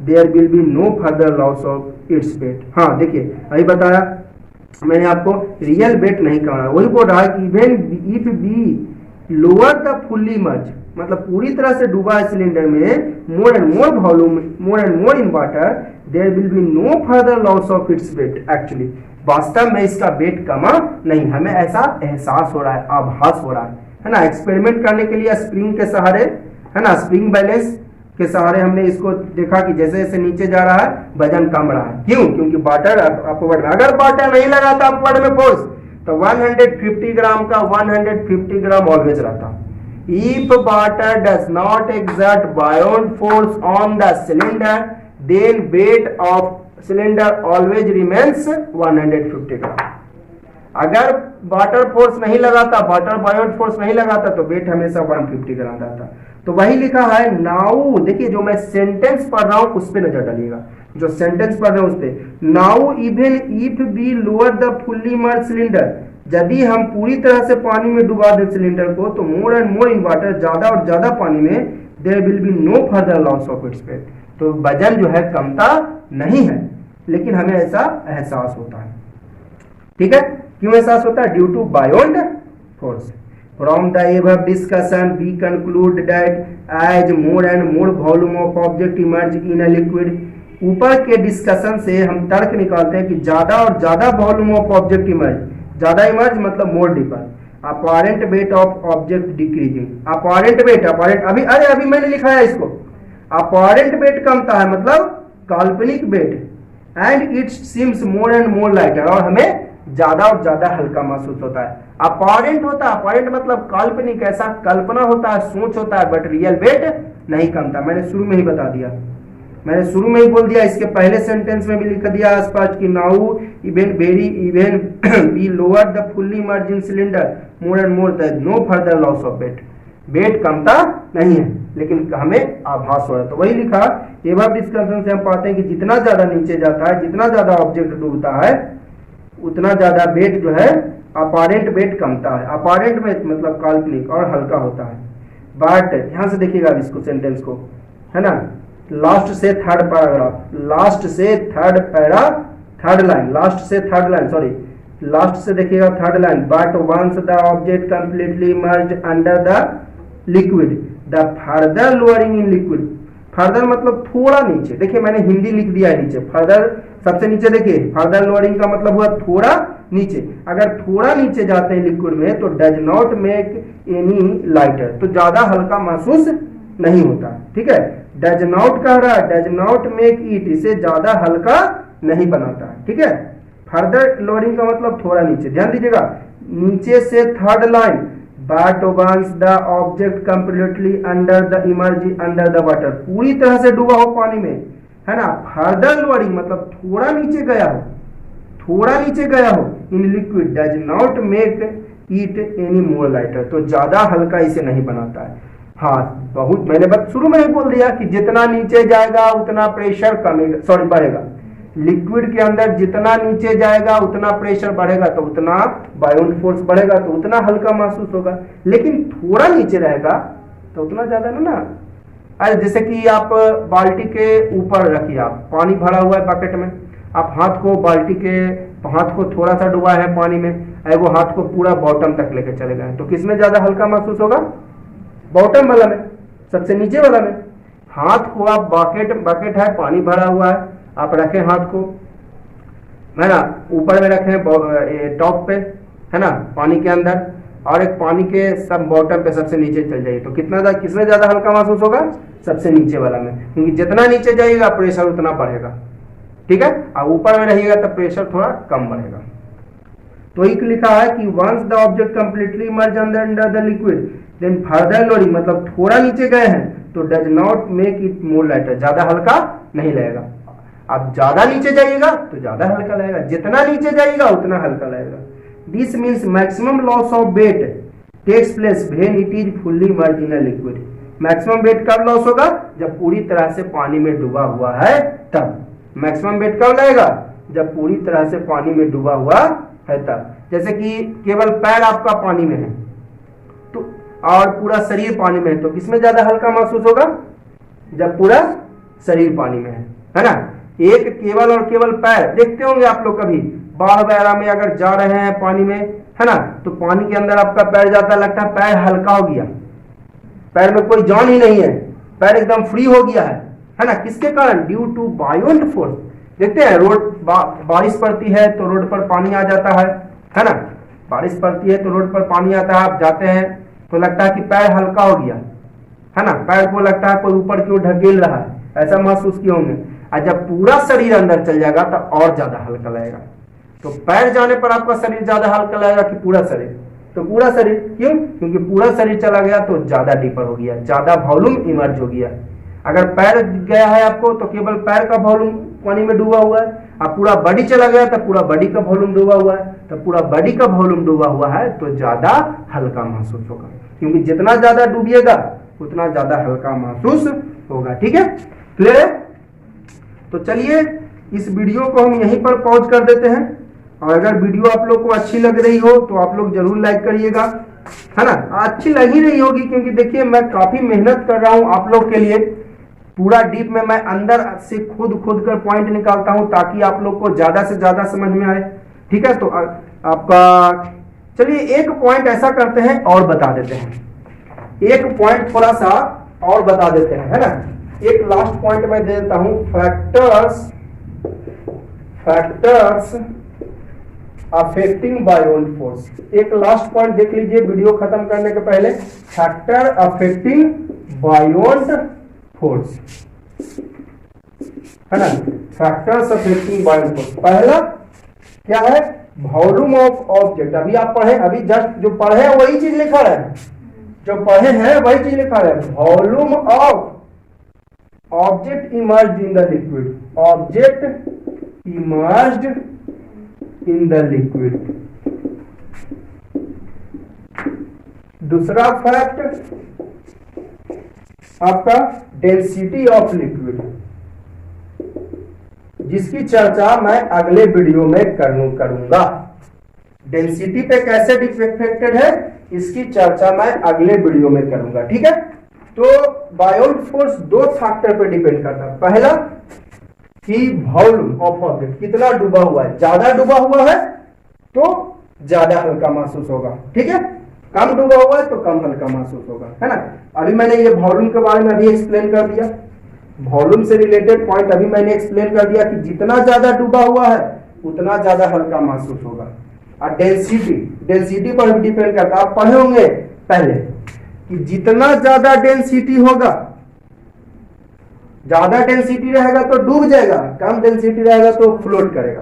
there will be no further loss of its weight। हाँ देखिए, अभी बताया मैंने आपको, रियल वेट नहीं कमाना, वही बोल रहा है कि even if we lower the fully merge, मतलब पूरी तरह से डूबा है सिलेंडर में, more and more volume, more and more in water, there will be no further loss of its weight. Actually वास्तव में इसका वेट कमा नहीं, हमें ऐसा एहसास हो रहा है, आभास हो रहा है ना। एक्सपेरिमेंट करने के लिए स्प्रिंग के सहारे, है ना, स्प्रिंग बैलेंस के सहारे हमने इसको देखा कि जैसे जैसे नीचे जा रहा है वजन कम रहा है। क्यों? क्योंकि वाटर अपवर्ड में, अगर वाटर नहीं लगाता अपवर्ड में फोर्स, तो 150 ग्राम का 150 ग्राम ऑलवेज रहता। If water does not exert buoyant force on the cylinder, then weight of cylinder always remains 150 gram. अगर वाटर फोर्स नहीं लगाता, वाटर बायोट फोर्स नहीं लगाता, तो वेट हमेशा 150 ग्राम रहता। तो वही लिखा है नाउ, देखिए जो मैं सेंटेंस पढ़ रहा हूं उस पे नजर डालिएगा, जो सेंटेंस पढ़ रहे हैं उस पे। Now even if we lower the fully immersed cylinder, यदि हम पूरी तरह से पानी में डुबा दें सिलेंडर को, तो मोर एंड मोर इन वाटर, ज्यादा और ज्यादा पानी में, there will be no further loss of its weight, तो वजन जो है कमता नहीं है, लेकिन हमें ऐसा एहसास होता है। ठीक है, क्यों एहसास होता है? Due to buoyant force. From the above discussion, we conclude that as more and more volume of object emerge in a liquid, ऊपर के डिस्कशन से हम तर्क निकालते हैं कि ज्यादा और ज्यादा वॉल्यूम ऑफ ऑब्जेक्ट इमर्ज, ज्यादा इमर्ज मतलब more deeper, apparent weight of object decreasing, apparent weight, apparent अभी मैंने लिखा है इसको, अपॉरेंट वेट कमता है मतलब काल्पनिक weight, and it seems more and more lighter, और हमें ज्यादा और ज्यादा हल्का महसूस होता है। अपॉरेंट होता है, अपॉरेंट मतलब काल्पनिक, ऐसा कल्पना होता है, सोच होता है, बट रियल वेट नहीं कमता। मैंने शुरू में ही बता दिया, मैंने शुरू में ही बोल दिया, इसके पहले सेंटेंस में भी लिख दिया स्पष्ट कि now even very even we lower the fully immersing cylinder more and more, there no further loss of weight, weight कमता नहीं है, लेकिन हमें आभास हो रहा है। तो वही लिखा, एवं डिस्कशन से हम पाते हैं कि जितना ज्यादा नीचे जाता है, जितना ज्यादा ऑब्जेक्ट डूबता है, उतना ज्यादा वेट जो है अपॉरेंट वेट कमता है। अपॉरेंट वेट मतलब काल्पनिक और हल्का होता है। बट ध्यान से देखिएगा इसको, सेंटेंस को, है ना, लास्ट से थर्ड पैराग्राफ, लास्ट से third para, third line, last से थर्ड लाइन, सॉरी लास्ट से देखिएगा third line, but once the object completely immersed under the liquid the further lowering in liquid, further मतलब थोड़ा नीचे, देखिए मैंने हिंदी लिख दिया है नीचे, फर्दर सबसे नीचे देखिए, फर्दर लोअरिंग का मतलब हुआ थोड़ा नीचे, अगर थोड़ा नीचे जाते हैं लिक्विड में तो does not make any lighter, तो ज्यादा हल्का महसूस नहीं होता। ठीक है, डज नॉट कह रहा है, डज नॉट मेक इट, इसे ज्यादा हल्का नहीं बनाता है। ठीक है, फर्दर लोअरिंग का मतलब थोड़ा नीचे, ध्यान दीजिएगा, नीचे से third line, but once the object completely under the immerse under the water, पूरी तरह से डूबा हो पानी में, है ना, फर्दर लोअरिंग मतलब थोड़ा नीचे गया हो, थोड़ा नीचे गया हो, in liquid does not make it any more lighter, तो ज्यादा हल्का इसे नहीं बनाता है। हाँ, बहुत मैंने बस शुरू में ही बोल दिया कि जितना नीचे जाएगा उतना प्रेशर कमेगा, सॉरी बढ़ेगा, लिक्विड के अंदर जितना नीचे जाएगा उतना प्रेशर बढ़ेगा, तो उतना बायोट फोर्स बढ़ेगा, तो उतना हल्का महसूस होगा, लेकिन थोड़ा नीचे रहेगा तो उतना ज्यादा ना। अरे जैसे कि आप बाल्टी के ऊपर रखिए, आप पानी भरा हुआ है बकेट में, आप हाथ को बाल्टी के, हाथ को थोड़ा सा डुबा है पानी में, वो हाथ को पूरा बॉटम तक लेके चले गए, तो किसमें ज्यादा हल्का महसूस होगा? बॉटम वाला में, सबसे नीचे वाला में। हाथ को आप बकेट है, पानी भरा हुआ है, आप रखें हाथ को, है ना, ऊपर में रखें टॉप पे, है ना, पानी के अंदर, और एक पानी के सब बॉटम पे सबसे नीचे चल जाइए, तो किसमें ज्यादा हल्का महसूस होगा? सबसे नीचे वाला में, क्योंकि जितना नीचे जाइएगा प्रेशर उतना बढ़ेगा। ठीक है, और ऊपर में रहिएगा तो प्रेशर थोड़ा कम बढ़ेगा। तो एक लिखा है कि once the object completely immerse under the liquid then further lowering मतलब थोड़ा नीचे गए हैं तो does not make it more lighter, ज्यादा हल्का नहीं लगेगा। अब ज्यादा नीचे जाइएगा तो ज्यादा हल्का लगेगा, जितना नीचे जाइएगा उतना हल्का लगेगा। This means maximum loss of weight takes place when it is fully immersed in a liquid. Maximum weight कब लॉस होगा? जब पूरी तरह से पानी में डूबा हुआ है तब। मैक्सिमम वेट कब लगेगा? जब पूरी तरह से पानी में डूबा हुआ है तब। जैसे कि केवल पैर आपका पानी में है तो और पूरा शरीर पानी में है, तो किसमें ज्यादा हल्का महसूस होगा? जब पूरा शरीर पानी में है ना। एक केवल और केवल पैर, देखते होंगे आप लोग कभी बाढ़ वगैरह में अगर जा रहे हैं पानी में, है ना, तो पानी के अंदर आपका पैर जाता, लगता है पैर हल्का हो गया, पैर में कोई जान ही नहीं है, पैर एकदम फ्री हो गया है ना। किसके कारण? Due to buoyant force. देखते हैं रोड बारिश पड़ती है तो रोड पर पानी आ जाता है ना, बारिश पड़ती है तो रोड पर पानी आता है, आप जाते हैं तो लगता है कि पैर हल्का हो गया, है ना, पैर को लगता है कोई ऊपर की ओर ढकेल रहा है, ऐसा महसूस किए होंगे। और जब पूरा शरीर अंदर चल जाएगा तो और ज्यादा हल्का लगेगा। तो पैर जाने पर आपका शरीर ज्यादा हल्का लगेगा कि पूरा शरीर? तो पूरा शरीर। क्यों? क्योंकि पूरा शरीर चला गया तो ज्यादा डीपर हो गया, ज्यादा वॉल्यूम इमर्ज हो गया। अगर पैर गया है आपको तो केवल पैर का वॉल्यूम पानी में डूबा हुआ है, अब पूरा बॉडी चला गया तो पूरा बॉडी का वॉल्यूम डूबा हुआ है, तो पूरा बॉडी का वॉल्यूम डूबा हुआ है तो ज्यादा हल्का महसूस होगा, क्योंकि जितना ज्यादा डूबिएगा उतना ज्यादा हल्का महसूस होगा। ठीक है, क्लियर है? तो चलिए इस वीडियो को हम यहीं पर पॉज कर देते हैं, और अगर वीडियो आप लोग को अच्छी लग रही हो तो आप लोग जरूर लाइक करिएगा, है ना। अच्छी लग ही रही होगी क्योंकि देखिए मैं काफी मेहनत कर रहा हूं आप लोग के लिए, पूरा डीप में मैं अंदर से खुद कर पॉइंट निकालता हूं ताकि आप लोग को ज्यादा से ज्यादा समझ में आए। ठीक है, तो आपका चलिए एक पॉइंट ऐसा करते हैं और बता देते हैं, एक पॉइंट थोड़ा सा और बता देते हैं, है ना। एक लास्ट पॉइंट मैं दे देता हूं, फैक्टर्स अफेक्टिंग बायोन फोर्स। एक लास्ट पॉइंट देख लीजिए वीडियो खत्म करने के पहले, फैक्टर अफेक्टिंग बायोन फोर्स, है ना। फैक्टर्स अफेक्टिंग बायोन फोर्स, पहला क्या है, वॉल्यूम ऑफ ऑब्जेक्ट। अभी आप पढ़े, अभी जस्ट जो पढ़े हैं वही चीज लिखा है, जो पढ़े हैं वही चीज लिखा है, volume of object emerged in the liquid, object emerged in the liquid. दूसरा फैक्ट आपका डेंसिटी ऑफ लिक्विड, जिसकी चर्चा मैं अगले वीडियो में करूंगा। डेंसिटी पे कैसे डिफेक्टेड है इसकी चर्चा मैं अगले वीडियो में करूंगा। ठीक है, तो बायोन फोर्स दो फैक्टर पे डिपेंड करता है, पहला कि वॉल्यूम ऑफ ऑब्जेक्ट कितना डूबा हुआ है, ज्यादा डूबा हुआ है तो ज्यादा हल्का महसूस होगा। ठीक है, कम डूबा हुआ है तो कम हल्का महसूस होगा, है ना। अभी मैंने ये वॉल्यूम के बारे में अभी एक्सप्लेन कर दिया, वॉल्यूम से रिलेटेड पॉइंट अभी मैंने एक्सप्लेन कर दिया कि जितना ज्यादा डूबा हुआ है उतना ज्यादा हल्का महसूस होगा। और डेंसिटी पर भी डिपेंड करता है, आप पढ़े होंगे पहले कि जितना ज्यादा डेंसिटी होगा, ज्यादा डेंसिटी रहेगा तो डूब जाएगा, कम डेंसिटी रहेगा तो फ्लोट करेगा।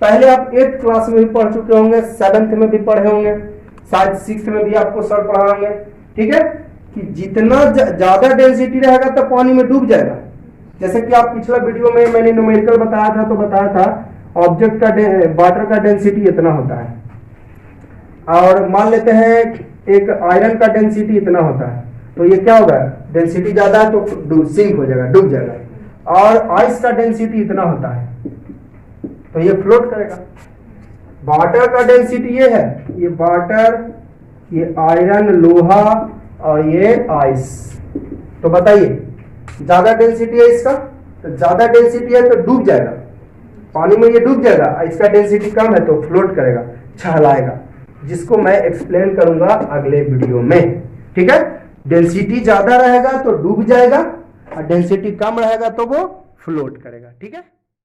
पहले आप 8th क्लास में भी पढ़ चुके होंगे, 7th में भी पढ़े होंगे, शायद 6th में भी आपको सर पढ़ाएंगे। ठीक है, कि जितना ज्यादा डेंसिटी रहेगा तो पानी में डूब जाएगा। जैसे कि आप पिछला वीडियो में मैंने न्यूमेरिकल बताया था, तो बताया था ऑब्जेक्ट का वाटर का डेंसिटी इतना होता है, और मान लेते हैं एक आयरन का डेंसिटी इतना होता है, तो ये क्या होगा, डेंसिटी ज्यादा है तो सिंक हो जाएगा, डूब जाएगा। और आइस का डेंसिटी इतना होता है तो ये फ्लोट करेगा। वाटर का डेंसिटी ये है, ये वाटर, ये आयरन, लोहा और ये आइस। तो बताइए ज्यादा डेंसिटी है इसका, तो ज्यादा डेंसिटी है तो डूब जाएगा, पानी में ये डूब जाएगा। इसका डेंसिटी कम है तो फ्लोट करेगा, छहलाएगा, जिसको मैं एक्सप्लेन करूंगा अगले वीडियो में। ठीक है, डेंसिटी ज्यादा रहेगा तो डूब जाएगा और डेंसिटी कम रहेगा तो वो फ्लोट करेगा। ठीक है।